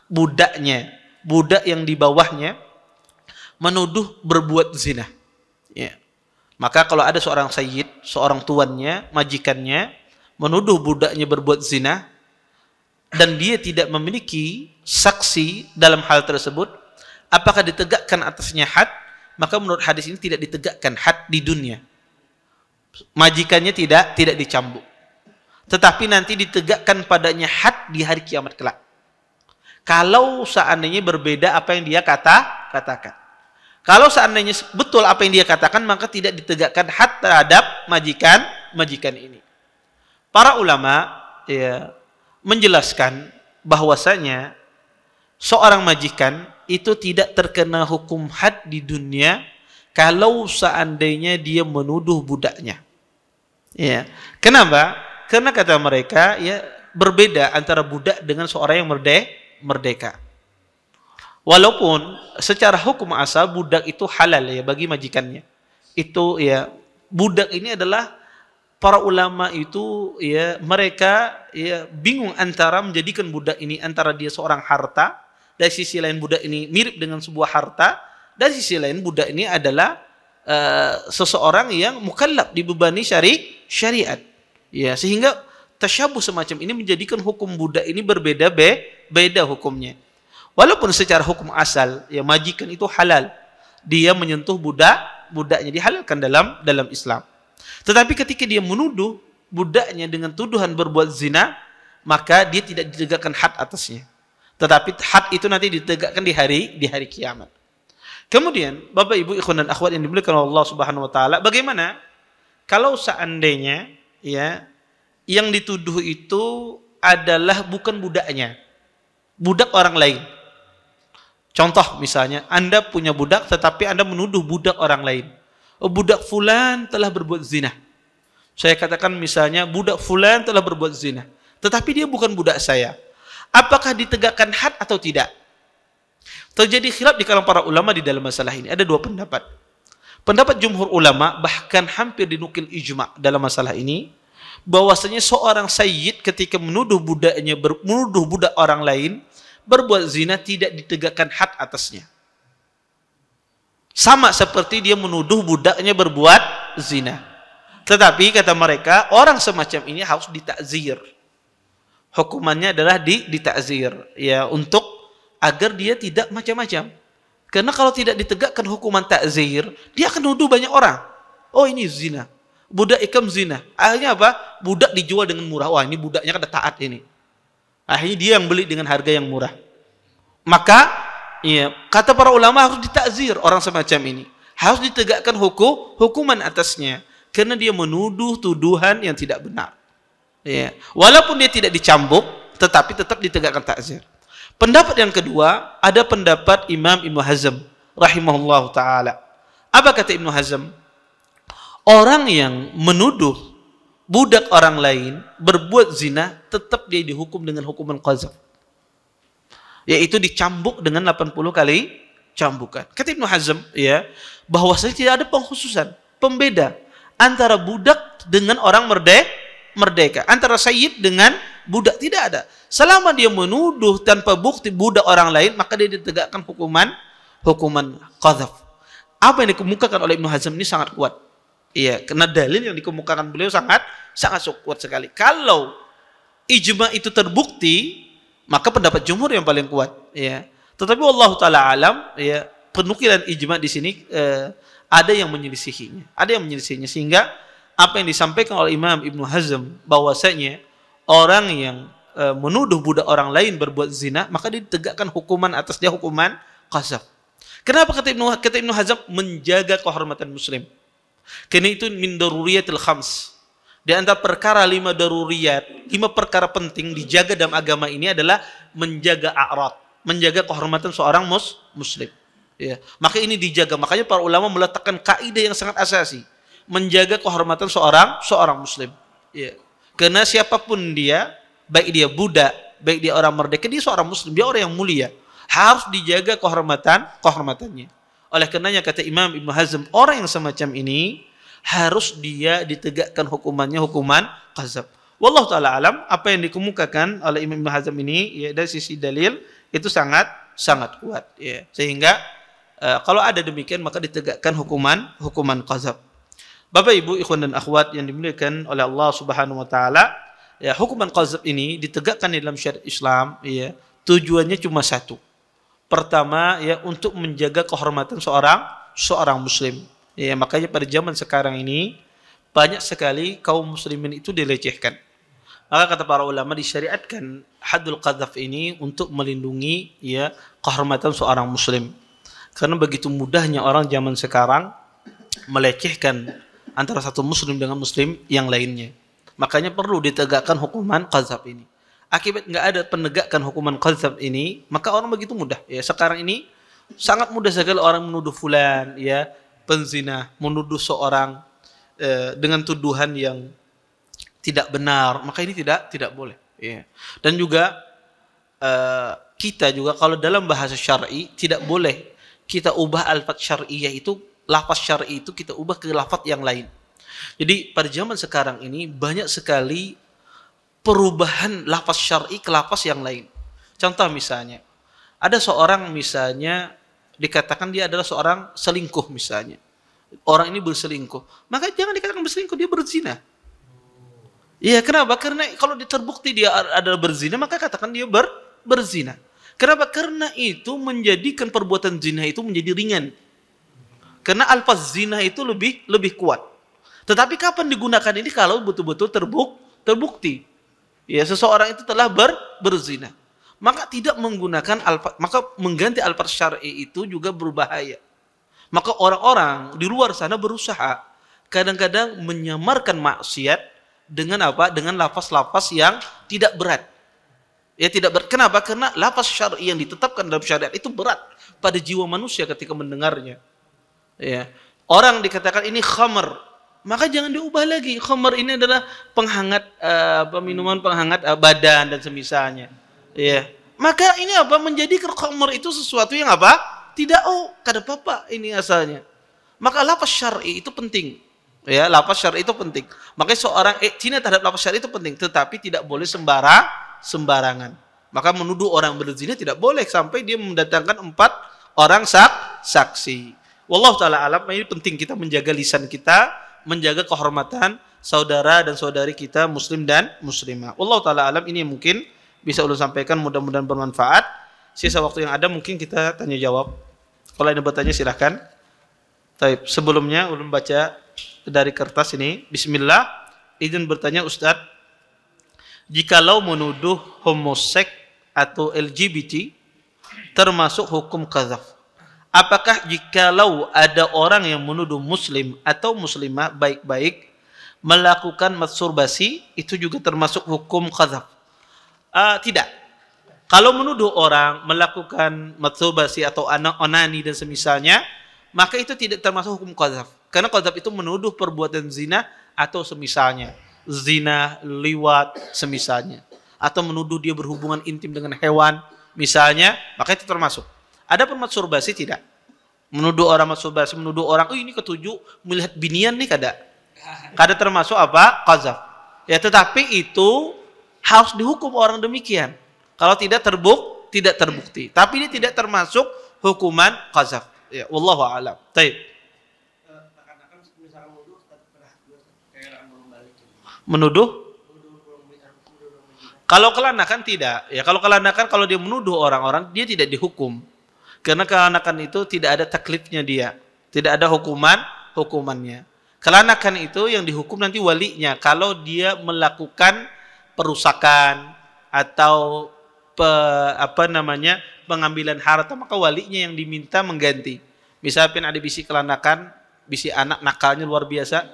S1: budaknya, budak yang di bawahnya menuduh berbuat zina. Ya. Maka kalau ada seorang sayyid, seorang tuannya, majikannya menuduh budaknya berbuat zina dan dia tidak memiliki saksi dalam hal tersebut, apakah ditegakkan atasnya had? Maka menurut hadis ini tidak ditegakkan had di dunia. Majikannya tidak dicambuk. Tetapi nanti ditegakkan padanya had di hari kiamat kelak. Kalau seandainya berbeda apa yang dia katakan. Kalau seandainya betul apa yang dia katakan, maka tidak ditegakkan had terhadap majikan ini. Para ulama ya menjelaskan bahwasanya seorang majikan itu tidak terkena hukum had di dunia kalau seandainya dia menuduh budaknya. Ya. Kenapa? Karena kata mereka ya berbeda antara budak dengan seorang yang merdeka. Walaupun secara hukum asal budak itu halal ya bagi majikannya. Itu ya budak ini adalah para ulama itu ya mereka ya bingung antara menjadikan budak ini antara dia seorang harta, dari sisi lain budak ini mirip dengan sebuah harta, dari sisi lain budak ini adalah seseorang yang mukallaf dibebani syariat. Ya, sehingga tasyabuh semacam ini menjadikan hukum budak ini beda hukumnya. Walaupun secara hukum asal ya majikan itu halal, dia menyentuh budaknya dihalalkan dalam Islam. Tetapi ketika dia menuduh budaknya dengan tuduhan berbuat zina, maka dia tidak ditegakkan had atasnya. Tetapi had itu nanti ditegakkan di hari kiamat. Kemudian Bapak Ibu ikhwan dan akhwat yang dimuliakan Allah Subhanahu wa taala, bagaimana kalau seandainya ya yang dituduh itu adalah bukan budaknya, budak orang lain. Contoh misalnya, Anda punya budak tetapi Anda menuduh budak orang lain. Oh, budak fulan telah berbuat zina. Saya katakan misalnya, budak fulan telah berbuat zina. Tetapi dia bukan budak saya. Apakah ditegakkan had atau tidak? Terjadi khilaf di kalangan para ulama di dalam masalah ini. Ada dua pendapat. Pendapat jumhur ulama, bahkan hampir dinukil ijma' dalam masalah ini, bahwasanya seorang sayyid ketika menuduh budak orang lain, berbuat zina tidak ditegakkan had atasnya. Sama seperti dia menuduh budaknya berbuat zina. Tetapi kata mereka, orang semacam ini harus ditakzir. Hukumannya adalah ditakzir, ya, untuk agar dia tidak macam-macam. Karena kalau tidak ditegakkan hukuman takzir, dia akan nuduh banyak orang. Oh, ini zina. Budak ikam zina. Akhirnya apa? Budak dijual dengan murah. Wah, ini budaknya kan taat ini. Akhirnya dia yang beli dengan harga yang murah. Maka ya, kata para ulama harus ditakzir orang semacam ini. Harus ditegakkan hukuman atasnya. Karena dia menuduh tuduhan yang tidak benar. Ya. Walaupun dia tidak dicambuk, tetapi tetap ditegakkan takzir. Pendapat yang kedua, ada pendapat Imam Ibnu Hazm rahimahullah ta'ala. Apa kata Ibnu Hazm? Orang yang menuduh budak orang lain berbuat zina, tetap dia dihukum dengan hukuman qazaf, yaitu dicambuk dengan 80 kali cambukan. Kata Ibnu Hazm ya, bahwasanya tidak ada pengkhususan, pembeda antara budak dengan orang merdeka, antara sayyid dengan budak, tidak ada. Selama dia menuduh tanpa bukti budak orang lain, maka dia ditegakkan hukuman qazaf. Apa yang dikemukakan oleh Ibnu Hazm ini sangat kuat. Iya, karena dalil yang dikemukakan beliau sangat kuat sekali. Kalau ijma itu terbukti, maka pendapat jumhur yang paling kuat. Ya. Tetapi wallahu taala alam, ya, penukilan ijma di sini ada yang menyelisihinya, sehingga apa yang disampaikan oleh Imam Ibnu Hazm bahwasanya orang yang menuduh budak orang lain berbuat zina, maka ditegakkan hukuman atas dia, hukuman qazaf. Kenapa kata Ibnu Hazm? Menjaga kehormatan muslim. Karena itu min daruriyatil khams. Di antara perkara 5 daruriyat, 5 perkara penting dijaga dalam agama ini adalah menjaga a'rad, menjaga kehormatan seorang muslim. Ya. Maka ini dijaga. Makanya para ulama meletakkan kaidah yang sangat asasi, menjaga kehormatan seorang muslim. Ya. Karena siapapun dia, baik dia budak, baik dia orang merdeka, dia seorang muslim, dia orang yang mulia. Harus dijaga kehormatannya. Oleh karenanya kata Imam Ibnu Hazm, orang yang semacam ini harus dia ditegakkan hukumannya hukuman qazaf. Wallahu taala alam, apa yang dikemukakan oleh Imam Ibnu Hazm ini ya, dari sisi dalil itu sangat kuat ya. Sehingga kalau ada demikian maka ditegakkan hukuman qazaf. Bapak Ibu ikhwan dan akhwat yang dimuliakan oleh Allah Subhanahu wa taala, ya, hukuman qazaf ini ditegakkan dalam syariat Islam ya, tujuannya cuma satu. Pertama ya, untuk menjaga kehormatan seorang muslim. Ya, makanya pada zaman sekarang ini banyak sekali kaum muslimin itu dilecehkan. Maka kata para ulama disyariatkan haddul qadzaf ini untuk melindungi ya kehormatan seorang muslim. Karena begitu mudahnya orang zaman sekarang melecehkan antara satu muslim dengan muslim yang lainnya. Makanya perlu ditegakkan hukuman qadzaf ini. Akibat nggak ada penegakan hukuman qadzaf ini, maka orang begitu mudah. Ya, sekarang ini sangat mudah sekali orang menuduh fulan, ya penzina, menuduh seorang dengan tuduhan yang tidak benar. Maka ini tidak boleh. Ya. Dan juga kita juga kalau dalam bahasa syar'i tidak boleh kita ubah alfaz syar'iyah itu, lafaz syar'i itu kita ubah ke lafaz yang lain. Jadi pada zaman sekarang ini banyak sekali perubahan lafaz syar'i ke lafaz yang lain. Contoh misalnya, ada seorang misalnya dikatakan dia adalah seorang selingkuh misalnya. Orang ini berselingkuh. Maka jangan dikatakan berselingkuh, dia berzina. Iya, kenapa? Karena kalau terbukti dia adalah berzina, maka katakan dia berzina. Kenapa? Karena itu menjadikan perbuatan zina itu menjadi ringan. Karena alfaz zina itu lebih kuat. Tetapi kapan digunakan ini kalau betul-betul terbukti? Ya, seseorang itu telah berzina. Maka tidak menggunakan maka mengganti alfaz syar'i itu juga berbahaya. Maka orang-orang di luar sana berusaha kadang-kadang menyamarkan maksiat dengan apa? Dengan lafaz-lafaz yang tidak berat. Ya tidak berat. Kenapa? Karena lafaz syar'i yang ditetapkan dalam syariat itu berat pada jiwa manusia ketika mendengarnya. Ya. Orang dikatakan ini khamr, maka jangan diubah lagi. Khamr ini adalah penghangat minuman penghangat badan dan semisalnya. Ya. Maka ini apa? Menjadikan khamr itu sesuatu yang apa? Tidak, kada apa-apa ini asalnya. Maka lafaz syar'i itu penting. Ya, lafaz syar'i itu penting. Makanya seorang iktina terhadap lafaz syar'i itu penting, tetapi tidak boleh sembarangan. Maka menuduh orang berzina tidak boleh sampai dia mendatangkan 4 orang saksi. Wallahu taala alam, ini penting kita menjaga lisan kita, menjaga kehormatan saudara dan saudari kita muslim dan muslimah. Wallahu taala alam, ini mungkin bisa ulun sampaikan, mudah-mudahan bermanfaat. Sisa waktu yang ada mungkin kita tanya jawab. Kalau ada bertanya silahkan. Taib. Sebelumnya ulun baca dari kertas ini. Bismillah. Izin bertanya Ustaz. Jikalau menuduh homoseks atau LGBT termasuk hukum qadzaf. Apakah jikalau ada orang yang menuduh muslim atau muslimah baik-baik melakukan masturbasi itu juga termasuk hukum qadzaf? Tidak. Kalau menuduh orang melakukan masturbasi atau onani dan semisalnya, maka itu tidak termasuk hukum qadzaf. Karena qadzaf itu menuduh perbuatan zina atau semisalnya. Zina, liwat, semisalnya. Atau menuduh dia berhubungan intim dengan hewan, misalnya, maka itu termasuk. Ada masturbasi tidak? Menuduh orang masturbasi, menuduh orang, ini ketujuh melihat binian nih kada. Kada termasuk apa? Qadzaf. Ya, tetapi itu harus dihukum orang demikian. Kalau tidak terbukti. Tapi ini tidak termasuk hukuman qadzaf. Ya, wallahu a'lam. Baik. Menuduh? Kalau kelanakan tidak. Ya, kalau kelanakan kalau dia menuduh orang-orang, dia tidak dihukum. Karena kelanakan itu tidak ada taklifnya dia. Tidak ada hukumannya. Kelanakan itu yang dihukum nanti walinya. Kalau dia melakukan perusakan atau pengambilan harta, maka walinya yang diminta mengganti. Misalnya ada bisi kelanakan, bisi anak nakalnya luar biasa,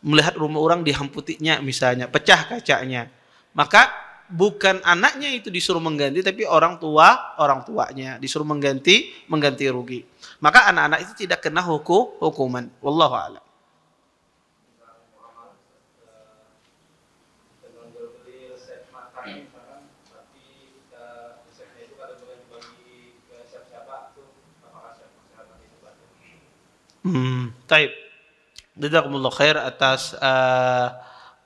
S1: melihat rumah orang dihamputinya misalnya, pecah kacanya, maka bukan anaknya itu disuruh mengganti, tapi orang tuanya disuruh mengganti rugi. Maka anak-anak itu tidak kena hukuman. Wallahu a'lam. Taib. Jazakumullah khair atas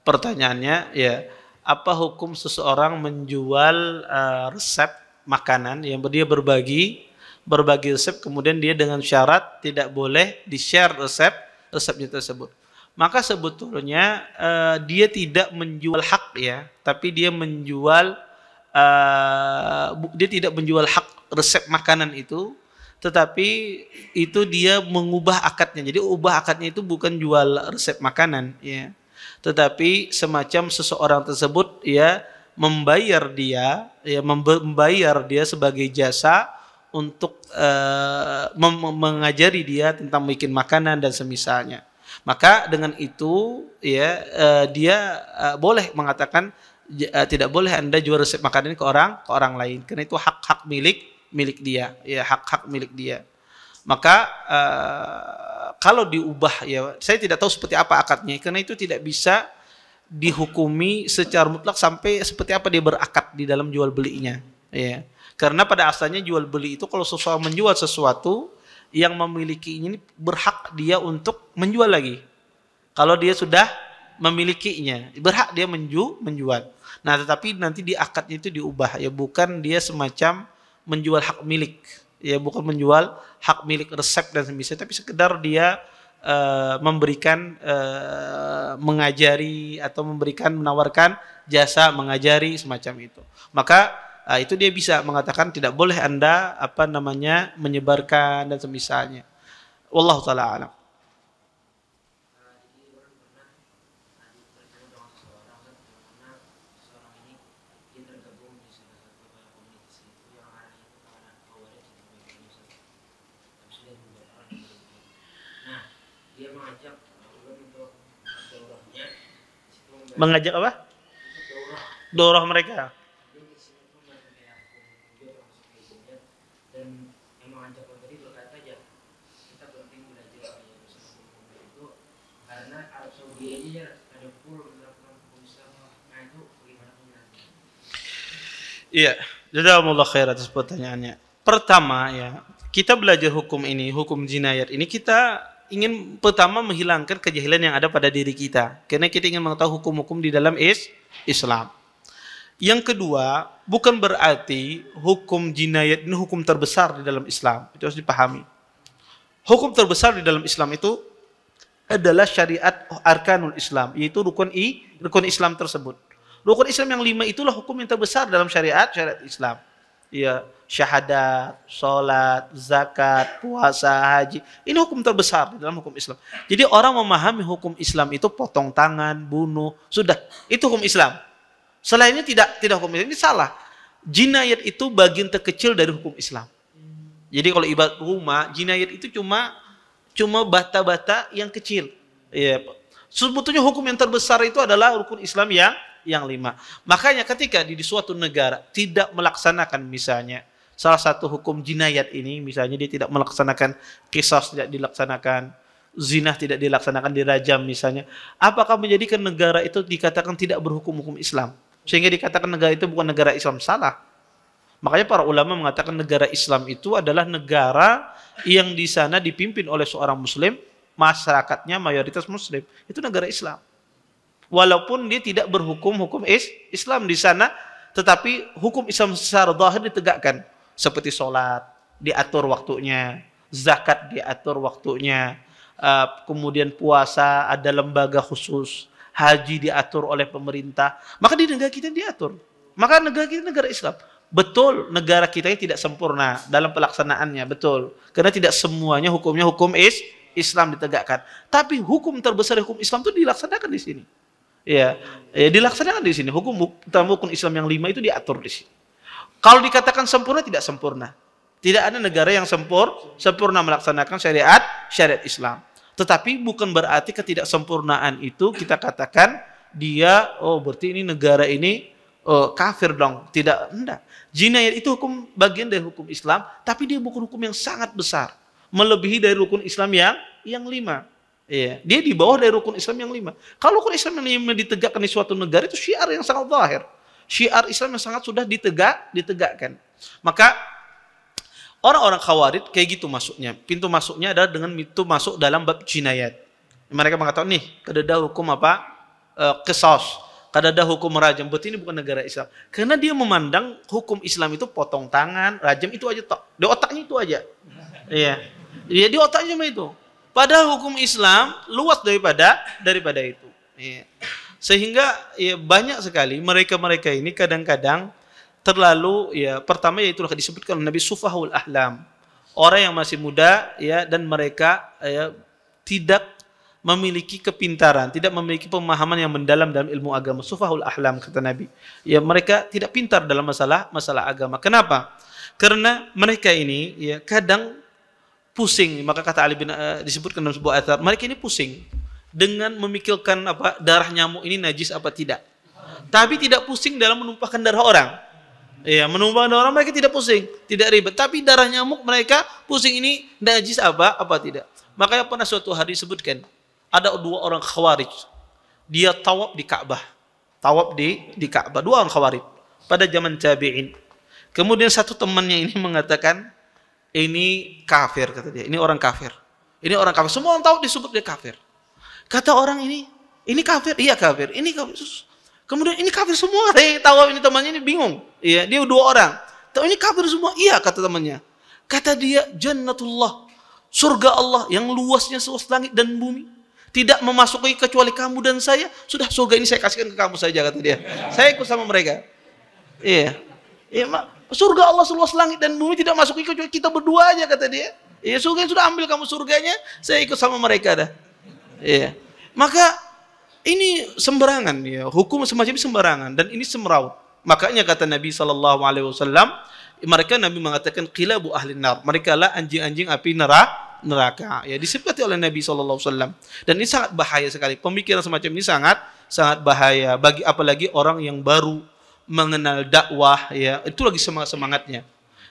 S1: pertanyaannya. Ya, apa hukum seseorang menjual resep makanan yang dia berbagi resep, kemudian dia dengan syarat tidak boleh di-share resepnya tersebut. Maka sebetulnya dia tidak menjual hak, ya, tapi dia tidak menjual hak resep makanan itu, tetapi itu dia mengubah akadnya. Jadi ubah akadnya itu bukan jual resep makanan, ya. tetapi semacam seseorang tersebut ya membayar dia sebagai jasa untuk mengajari dia tentang bikin makanan dan semisalnya. Maka dengan itu ya dia boleh mengatakan tidak boleh Anda jual resep makanan ke orang lain, karena itu hak milik dia, ya hak milik dia. Maka kalau diubah, ya saya tidak tahu seperti apa akadnya, karena itu tidak bisa dihukumi secara mutlak sampai seperti apa dia berakad di dalam jual belinya, ya. Karena pada asalnya jual beli itu kalau seseorang menjual sesuatu, yang memiliki ini berhak dia untuk menjual lagi. Kalau dia sudah memilikinya, berhak dia menjual. Nah, tetapi nanti di akadnya itu diubah, ya bukan dia semacam menjual hak milik, ya bukan menjual hak milik resep dan semisal, tapi sekedar dia memberikan mengajari atau menawarkan jasa mengajari semacam itu. Maka itu dia bisa mengatakan tidak boleh Anda menyebarkan dan semisalnya. Wallahu taala alam. Mengajak apa? Daurah mereka. Iya, jazakumullah khair atas pertanyaannya. Pertama ya, kita belajar hukum ini, hukum jinayat ini, kita ingin pertama menghilangkan kejahilan yang ada pada diri kita. Karena kita ingin mengetahui hukum-hukum di dalam Islam. Yang kedua, bukan berarti hukum jinayat ini hukum terbesar di dalam Islam. Itu harus dipahami. Hukum terbesar di dalam Islam itu adalah syariat arkanul Islam, yaitu rukun Islam tersebut. Rukun Islam yang 5 itulah hukum yang terbesar dalam syariat Islam. Ya, syahadat, sholat, zakat, puasa, haji. Ini hukum terbesar di dalam hukum Islam. Jadi orang memahami hukum Islam itu potong tangan, bunuh, sudah. Itu hukum Islam. Selainnya tidak hukum Islam. Ini salah. Jinayat itu bagian terkecil dari hukum Islam. Jadi kalau ibarat rumah, jinayat itu cuma bata-bata yang kecil. Ya. Sebetulnya hukum yang terbesar itu adalah rukun Islam yang 5. Makanya ketika di suatu negara tidak melaksanakan misalnya salah satu hukum jinayat ini, misalnya dia tidak melaksanakan qisas, tidak dilaksanakan, zina tidak dilaksanakan, dirajam misalnya, apakah menjadikan negara itu dikatakan tidak berhukum Islam? Sehingga dikatakan negara itu bukan negara Islam? Salah. Makanya para ulama mengatakan negara Islam itu adalah negara yang di sana dipimpin oleh seorang muslim, masyarakatnya mayoritas muslim. Itu negara Islam. Walaupun dia tidak berhukum Islam di sana, tetapi hukum Islam secara zahir ditegakkan. Seperti sholat, diatur waktunya, zakat diatur waktunya, kemudian puasa ada lembaga khusus, haji diatur oleh pemerintah. Maka di negara kita diatur. Maka negara kita negara Islam. Betul, negara kita ini tidak sempurna dalam pelaksanaannya, betul. Karena tidak semuanya hukumnya hukum Islam ditegakkan. Tapi hukum terbesar hukum Islam itu dilaksanakan di sini. Ya, dilaksanakan di sini. Hukum Islam yang 5 itu diatur di sini. Kalau dikatakan sempurna, tidak sempurna. Tidak ada negara yang sempurna melaksanakan syariat Islam. Tetapi bukan berarti ketidaksempurnaan itu kita katakan dia berarti ini negara ini kafir dong. Tidak, enggak. Jinayat itu hukum bagian dari hukum Islam, tapi dia bukan hukum yang sangat besar, melebihi dari rukun Islam yang 5. Iya, dia di bawah dari rukun Islam yang 5. Kalau rukun Islam yang 5 ditegakkan di suatu negara, itu syiar yang sangat zahir. Syiar Islam yang sangat sudah ditegakkan. Maka orang-orang Khawarij kayak gitu masuknya. Pintu masuknya adalah dengan itu masuk dalam bab jinayat. Mereka mengatakan nih, kadada hukum apa? Qisas. Kadada hukum rajam. Berarti ini bukan negara Islam. Karena dia memandang hukum Islam itu potong tangan, rajam itu aja tok. Di otaknya itu aja. Iya. Dia di otaknya cuma itu. Padahal hukum Islam luas daripada itu. Ya. Sehingga ya, banyak sekali mereka ini kadang-kadang terlalu pertama itulah disebutkan oleh Nabi sufahul ahlam. Orang yang masih muda dan mereka tidak memiliki kepintaran, tidak memiliki pemahaman yang mendalam dalam ilmu agama. Sufahul ahlam, kata Nabi. Ya, mereka tidak pintar dalam masalah agama. Kenapa? Karena mereka ini ya kadang pusing. Maka kata Ali bin disebutkan dalam sebuah athar, mereka ini pusing dengan memikirkan apa darah nyamuk ini najis apa tidak. Tapi tidak pusing dalam menumpahkan darah orang. Ya, menumpahkan darah orang mereka tidak pusing, tidak ribet. Tapi darah nyamuk mereka pusing, ini najis apa tidak. Makanya pernah suatu hari disebutkan ada dua orang khawarij. Dia tawaf di Ka'bah. Tawaf di Ka'bah. Dua orang khawarij pada zaman tabi'in. Kemudian satu temannya ini mengatakan, ini kafir, kata dia. Ini orang kafir. Ini orang kafir. Semua orang tahu disebut dia kafir. Kata orang ini kafir. Iya kafir. Ini kafir. Kemudian ini kafir semua. Tahu ini temannya ini bingung. Iya, dia dua orang. Tahu ini kafir semua. Iya, kata temannya. Kata dia, Jannatullah, surga Allah yang luasnya seluas langit dan bumi, tidak memasuki kecuali kamu dan saya. Sudah, surga ini saya kasihkan ke kamu saja, kata dia. Saya ikut sama mereka. Iya. Iya, surga Allah seluas langit dan bumi tidak masuki kecuali kita berdua aja, kata dia. Iya, surga sudah ambil kamu surganya, saya ikut sama mereka dah. Iya. Maka ini sembarangan ya, hukum semacam ini sembarangan dan ini semeraut. Makanya kata Nabi SAW, mereka Nabi mengatakan qilabu ahli nar, mereka lah anjing-anjing api neraka. Ya, disifati oleh Nabi SAW. Dan ini sangat bahaya sekali. Pemikiran semacam ini sangat bahaya bagi apalagi orang yang baru mengenal dakwah, ya. Itu lagi semangatnya.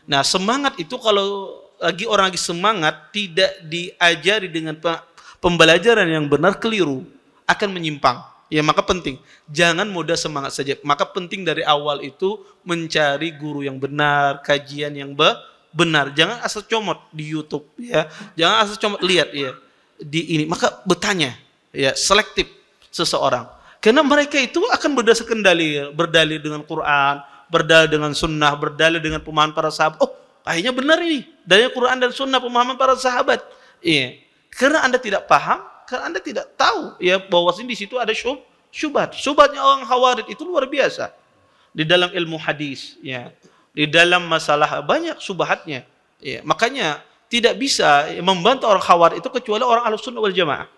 S1: Nah, semangat itu kalau orang lagi semangat tidak diajari dengan pembelajaran yang benar, keliru, akan menyimpang. Ya, maka penting jangan mudah semangat saja. Maka penting dari awal itu mencari guru yang benar, kajian yang benar. Jangan asal comot di YouTube, ya. Jangan asal comot lihat ya di ini. Maka bertanya, ya, selektif seseorang. Karena mereka itu akan berdasarkan dalil, berdalil dengan Quran, berdalil dengan sunnah, berdalil dengan pemahaman para sahabat. Oh, akhirnya benar ini. Dalil Quran dan sunnah, pemahaman para sahabat. Iya. Karena Anda tidak paham, karena Anda tidak tahu ya bahwa di situ ada syubhat. Syubhatnya orang Khawarij itu luar biasa. Di dalam ilmu hadis, ya. Di dalam masalah banyak syubhatnya. Ya, makanya tidak bisa membantah orang Khawarij itu kecuali orang Ahlussunnah wal Jamaah.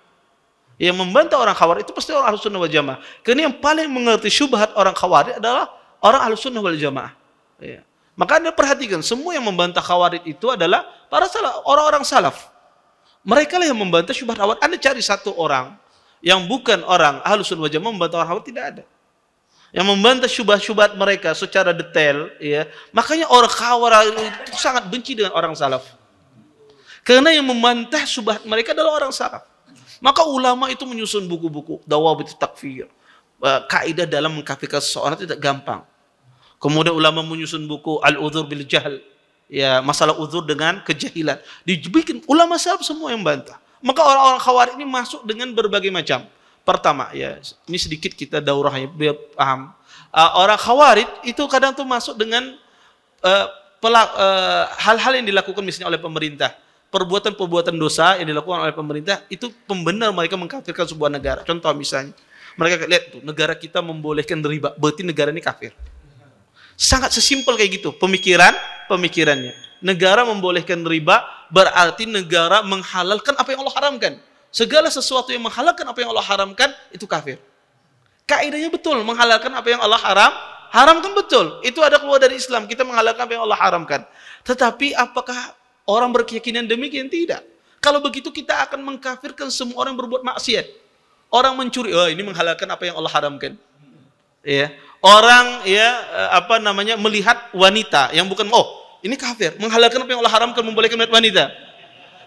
S1: Yang membantah orang Khawarij itu pasti orang Ahlussunnah wal Jamaah. Karena yang paling mengerti syubhat orang Khawarij adalah orang Ahlussunnah wal Jamaah. Ya. Maka Anda perhatikan, semua yang membantah Khawarij itu adalah para orang-orang salaf. Mereka lah yang membantah syubhat Khawarij. Anda cari satu orang yang bukan orang Ahlussunnah wal Jamaah membantah orang Khawarij, tidak ada. Yang membantah syubhat-syubhat mereka secara detail, ya. Makanya orang Khawarij itu sangat benci dengan orang salaf. Karena yang membantah syubhat mereka adalah orang salaf. Maka ulama itu menyusun buku-buku dawabit takfir. Kaidah dalam mengkafirkan seseorang tidak gampang. Kemudian ulama menyusun buku al-udhur bil jahl. Ya, masalah uzur dengan kejahilan. Dibikin ulama salaf semua yang bantah. Maka orang-orang Khawarij ini masuk dengan berbagai macam. Pertama, ya, ini sedikit kita daurahnya biar paham. Orang Khawarij itu kadang tuh masuk dengan hal-hal yang dilakukan misalnya oleh pemerintah. Perbuatan-perbuatan dosa yang dilakukan oleh pemerintah itu pembenar mereka mengkafirkan sebuah negara. Contoh misalnya, mereka lihat tuh negara kita membolehkan riba, berarti negara ini kafir. Sangat sesimpel kayak gitu pemikirannya. Negara membolehkan riba berarti negara menghalalkan apa yang Allah haramkan. Segala sesuatu yang menghalalkan apa yang Allah haramkan itu kafir. Kaidahnya betul, menghalalkan apa yang Allah haramkan betul. Itu ada keluar dari Islam, kita menghalalkan apa yang Allah haramkan. Tetapi apakah orang berkeyakinan demikian? Tidak. Kalau begitu kita akan mengkafirkan semua orang berbuat maksiat. Orang mencuri, oh ini menghalalkan apa yang Allah haramkan. Ya. Orang melihat wanita yang bukan, oh ini kafir, menghalalkan apa yang Allah haramkan, membolehkan melihat wanita.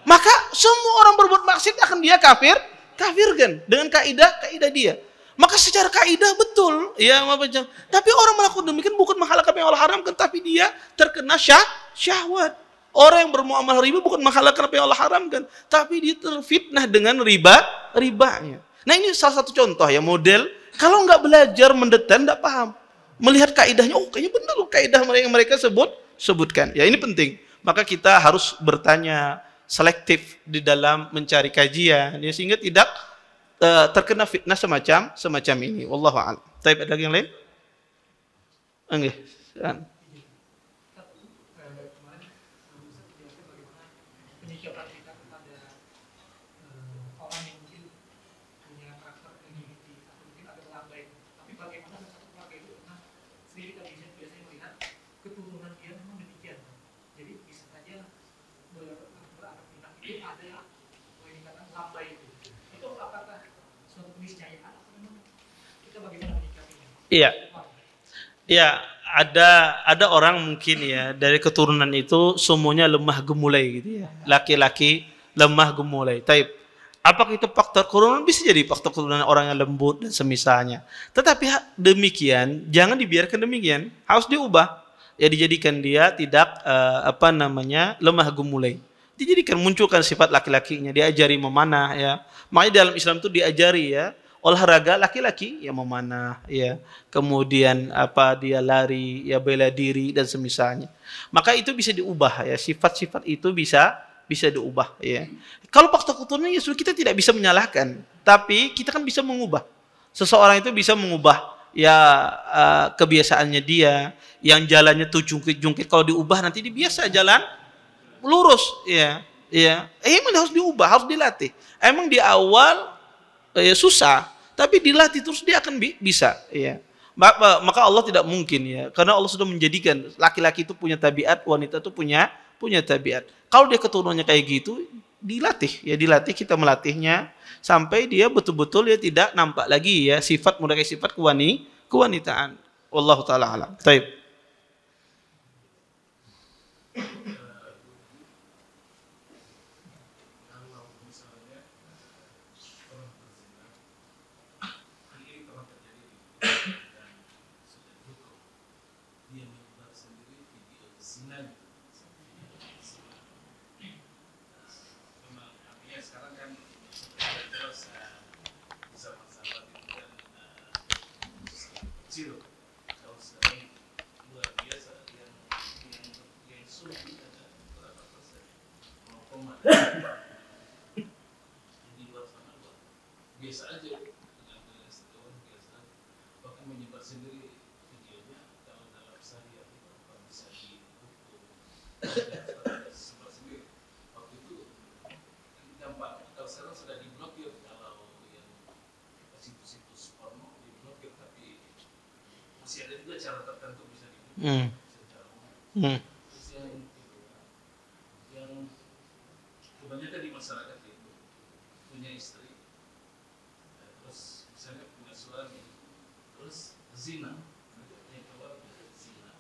S1: Maka semua orang berbuat maksiat akan dia kafirkan dengan kaidah dia. Maka secara kaidah betul, ya, tapi orang melakukan demikian bukan menghalalkan apa yang Allah haramkan, tapi dia terkena syahwat. Orang yang bermuamalah riba bukan menghalalkan apa yang Allah haramkan, tapi dia terfitnah dengan ribanya. Nah, ini salah satu contoh ya model. Kalau nggak belajar mendetan, nggak paham. Melihat kaidahnya, oh kayaknya benar kaidah yang mereka sebutkan. Ya, ini penting. Maka kita harus bertanya, selektif di dalam mencari kajian, ya, sehingga tidak terkena fitnah semacam ini. Wallahu a'lam. Tapi ada lagi yang lain? Enggak. Iya, iya, ada orang mungkin ya dari keturunan itu semuanya lemah gemulai gitu ya. Laki-laki lemah gemulai. Taib. Apakah itu faktor keturunan? Bisa jadi faktor keturunan orang yang lembut dan semisalnya. Tetapi demikian, jangan dibiarkan demikian. Harus diubah. Ya dijadikan dia tidak lemah gemulai. Dijadikan munculkan sifat laki-lakinya, diajari memanah ya. Makanya dalam Islam itu diajari ya olahraga laki-laki ya memanah ya. Kemudian dia lari, ya bela diri dan semisalnya. Maka itu bisa diubah ya, sifat-sifat itu bisa diubah ya. Kalau faktor keturunan ya sudah, kita tidak bisa menyalahkan, tapi kita kan bisa mengubah. Seseorang itu bisa mengubah ya kebiasaannya dia, yang jalannya tuh jungkit-jungkit, kalau diubah nanti dia biasa jalan lurus ya. Ya, emang harus diubah, harus dilatih. Emang di awal susah, tapi dilatih terus dia akan bisa ya. Maka Allah tidak mungkin ya, karena Allah sudah menjadikan laki-laki itu punya tabiat, wanita itu punya tabiat. Kalau dia keturunannya kayak gitu, dilatih kita melatihnya sampai dia betul-betul ya tidak nampak lagi ya sifat kewanitaan. Wallahu taala alam. Baik.
S2: Biasa aja dengan setiawan biasa, bahkan menyebar sendiri videonya kalau dalam syariat itu bisa dihukum sebar sendiri. Waktu itu gampang, kalau sekarang sudah diblokir, kalau yang situs-situs porno diblokir, tapi masih ada juga cara tertentu bisa diblokir secara umum. Terus yang kebanyakan di masyarakat itu punya istri, terus misalnya punya suami, terus zina, yang keluar zina,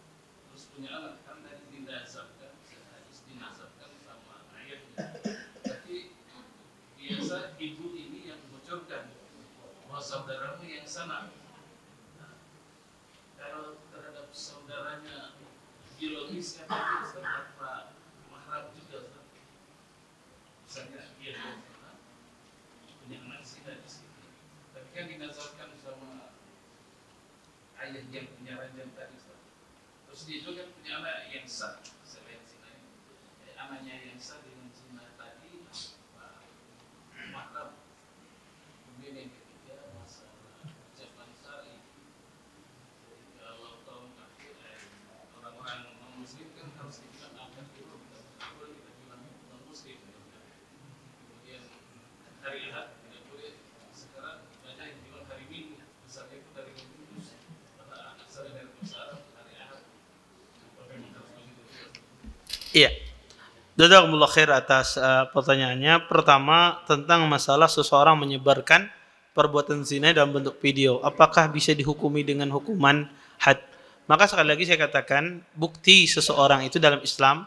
S2: terus punya anak, kan tadi dinasabkan, harus dinasabkan sama ayahnya. Tapi biasa ibu ini yang bocorkan bahwa saudaramu yang sana. Nah, kalau terhadap saudaranya biologisnya tanpa mahram juga, misalnya dia punya anak zina di sini, tapi kan dinazarkan sama ayah yang punya ranjang tadi, terus dia juga punya anak yang sah selain zina ini. Anaknya yang sah dengan zina tadi mahram. Kemudian yang ketiga masalah ucapan syar'i. Jadi kalau kaum orang-orang non muslim kan harus dibilang akan dulu, kita bilang non muslim. Kemudian hari Ahad tidak boleh. Sekarang banyak yang bilang hari Minggu, misalnya itu dari Minggu, karena asalnya dari bahasa Arab hari Ahad.
S1: Iya. Jazakumullah khair atas pertanyaannya. Pertama, tentang masalah seseorang menyebarkan perbuatan zina dalam bentuk video. Apakah bisa dihukumi dengan hukuman had? Maka sekali lagi saya katakan, bukti seseorang itu dalam Islam,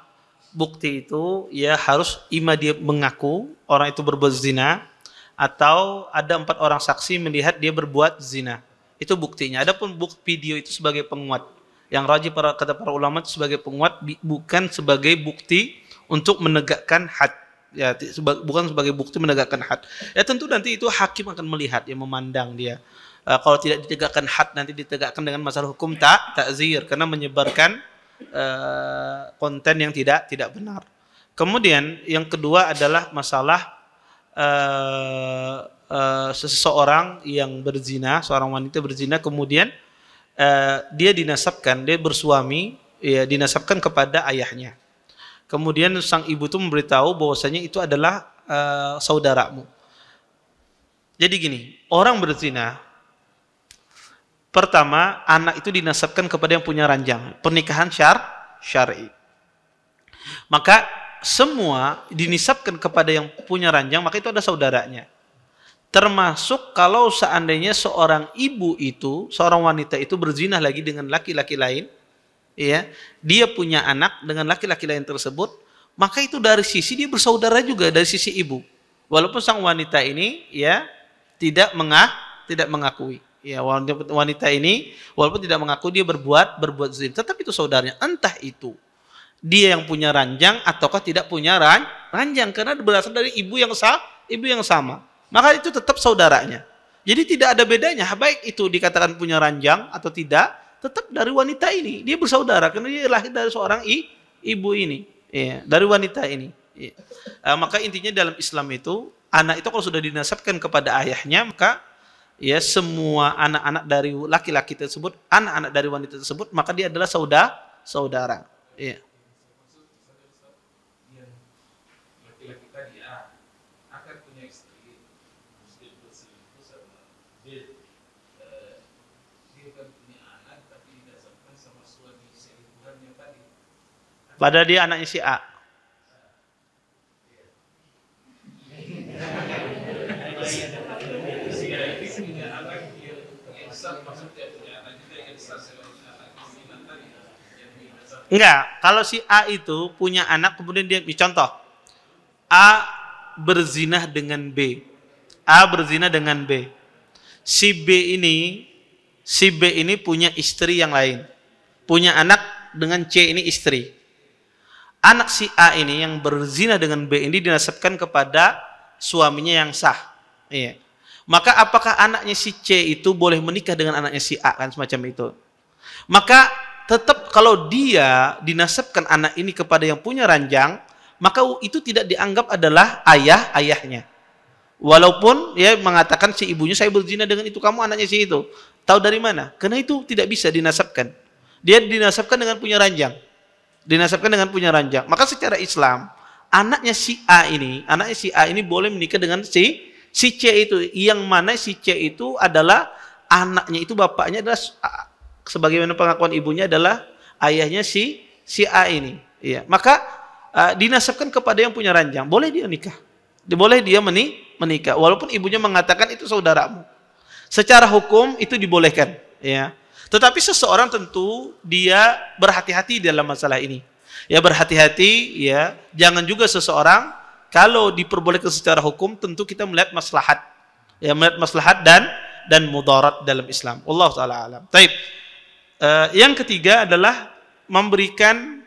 S1: bukti itu ya harus dia mengaku orang itu berbuat zina, atau ada 4 orang saksi melihat dia berbuat zina. Itu buktinya. Adapun bukti video itu sebagai penguat. Yang rajih kata para ulama itu sebagai penguat, bukan sebagai bukti untuk menegakkan had. Ya, bukan sebagai bukti menegakkan had. Ya tentu nanti itu hakim akan melihat, ya memandang dia. Kalau tidak ditegakkan had, nanti ditegakkan dengan masalah hukum ta'zir, karena menyebarkan konten yang tidak benar. Kemudian yang kedua adalah masalah seseorang yang berzina, seorang wanita berzina, kemudian dia dinasabkan, dia bersuami, ya dinasabkan kepada ayahnya. Kemudian sang ibu itu memberitahu bahwasanya itu adalah saudaramu. Jadi gini, orang berzina, pertama anak itu dinasabkan kepada yang punya ranjang, pernikahan syar'i. Maka semua dinisabkan kepada yang punya ranjang, maka itu ada saudaranya. Termasuk kalau seandainya seorang ibu itu, seorang wanita itu berzina lagi dengan laki-laki lain, ya, dia punya anak dengan laki-laki lain tersebut, maka itu dari sisi dia bersaudara juga dari sisi ibu. Walaupun sang wanita ini ya tidak mengakui. Ya, wanita ini walaupun tidak mengaku dia berbuat zina, tetap itu saudaranya. Entah itu dia yang punya ranjang ataukah tidak punya ranjang, karena berasal dari ibu yang sama. Maka itu tetap saudaranya. Jadi tidak ada bedanya, baik itu dikatakan punya ranjang atau tidak, tetap dari wanita ini dia bersaudara karena dia lahir dari seorang ibu ini, ya, dari wanita ini. Ya. Maka intinya dalam Islam itu anak itu kalau sudah dinasabkan kepada ayahnya, maka ya semua anak-anak dari laki-laki tersebut, anak-anak dari wanita tersebut, maka dia adalah saudara. Ya. Padahal dia anaknya si A. Enggak, kalau si A itu punya anak kemudian dia, contoh, A berzinah dengan B. A berzinah dengan B. Si B ini punya istri yang lain. Punya anak dengan C ini istri. Anak si A ini yang berzina dengan B ini dinasabkan kepada suaminya yang sah. Iya. Maka apakah anaknya si C itu boleh menikah dengan anaknya si A, kan semacam itu. Maka tetap kalau dia dinasabkan anak ini kepada yang punya ranjang, maka itu tidak dianggap adalah ayahnya. Walaupun ya mengatakan si ibunya, saya berzina dengan itu, kamu anaknya si itu. Tahu dari mana? Karena itu tidak bisa dinasabkan. Dia dinasabkan dengan punya ranjang. Maka secara Islam, anaknya si A ini boleh menikah dengan si C itu, yang mana si C itu adalah anaknya itu, bapaknya adalah sebagaimana pengakuan ibunya adalah ayahnya si A ini. Iya. Maka dinasabkan kepada yang punya ranjang, boleh dia nikah. Boleh dia menikah walaupun ibunya mengatakan itu saudaramu. Secara hukum itu dibolehkan, ya. Tetapi seseorang tentu dia berhati-hati dalam masalah ini. Ya, berhati-hati, ya. Jangan juga seseorang kalau diperbolehkan secara hukum, tentu kita melihat maslahat. Ya, melihat maslahat dan mudarat dalam Islam. Wallahu taala alam. Baik. Yang ketiga adalah memberikan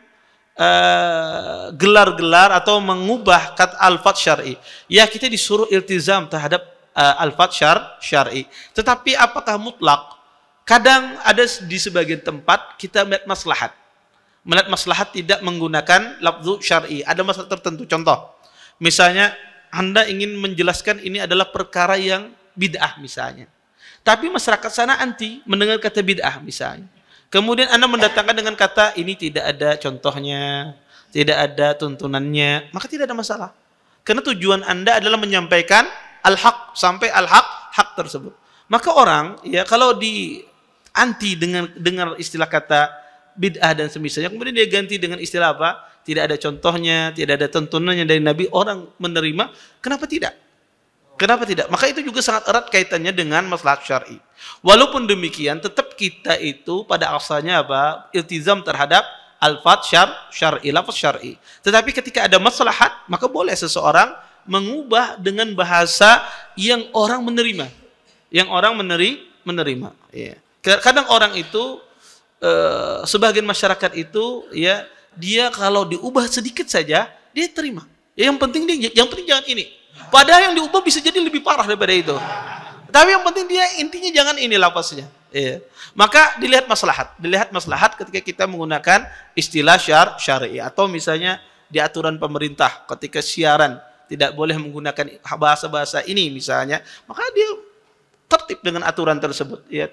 S1: gelar-gelar atau mengubah kata alfaz syar'i. Ya, kita disuruh iltizam terhadap alfaz syar'i. Tetapi apakah mutlak? Kadang ada di sebagian tempat kita melihat maslahat. Melihat maslahat tidak menggunakan lafzu syar'i. Ada masalah tertentu. Contoh, misalnya Anda ingin menjelaskan ini adalah perkara yang bid'ah misalnya. Tapi masyarakat sana anti mendengar kata bid'ah misalnya. Kemudian Anda mendatangkan dengan kata ini tidak ada contohnya, tidak ada tuntunannya, maka tidak ada masalah. Karena tujuan Anda adalah menyampaikan al-haq, sampai hak tersebut. Maka orang, ya, kalau di anti dengan dengar istilah kata bid'ah dan semisalnya, kemudian dia ganti dengan istilah apa? Tidak ada contohnya, tidak ada tuntunannya dari Nabi, orang menerima, kenapa tidak? Kenapa tidak? Maka itu juga sangat erat kaitannya dengan maslahat syar'i. Walaupun demikian, tetap kita itu pada asalnya apa? Iltizam terhadap alfaz syar'i, lafaz syar'i. Tetapi ketika ada maslahat, maka boleh seseorang mengubah dengan bahasa yang orang menerima. Yang orang menerima. Ya. Kadang orang itu, sebagian masyarakat itu, ya, dia kalau diubah sedikit saja, dia terima. Ya, yang penting jangan ini. Padahal yang diubah bisa jadi lebih parah daripada itu. Tapi yang penting dia intinya jangan ini lafaznya. Ya. Maka dilihat maslahat ketika kita menggunakan istilah syar'i, atau misalnya di aturan pemerintah ketika siaran tidak boleh menggunakan bahasa-bahasa ini misalnya, maka dia tertib dengan aturan tersebut, ya,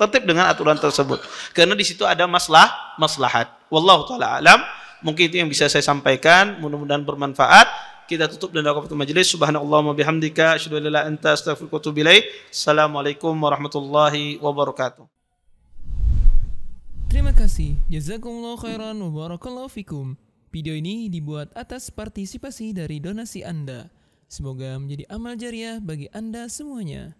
S1: karena di situ ada maslahat. Wallahu taala alam. Mungkin itu yang bisa saya sampaikan, mudah-mudahan bermanfaat. Kita tutup dan doa majelis. Subhanallahumma bihamdika asyhadu an la ilaha illa anta astaghfiruka wa atubu ilaik. Assalamualaikum warahmatullahi wabarakatuh.
S3: Terima kasih. Jazakumullah khairan wa barakallahu fikum. Video ini dibuat atas partisipasi dari donasi Anda. Semoga menjadi amal jariah bagi Anda semuanya.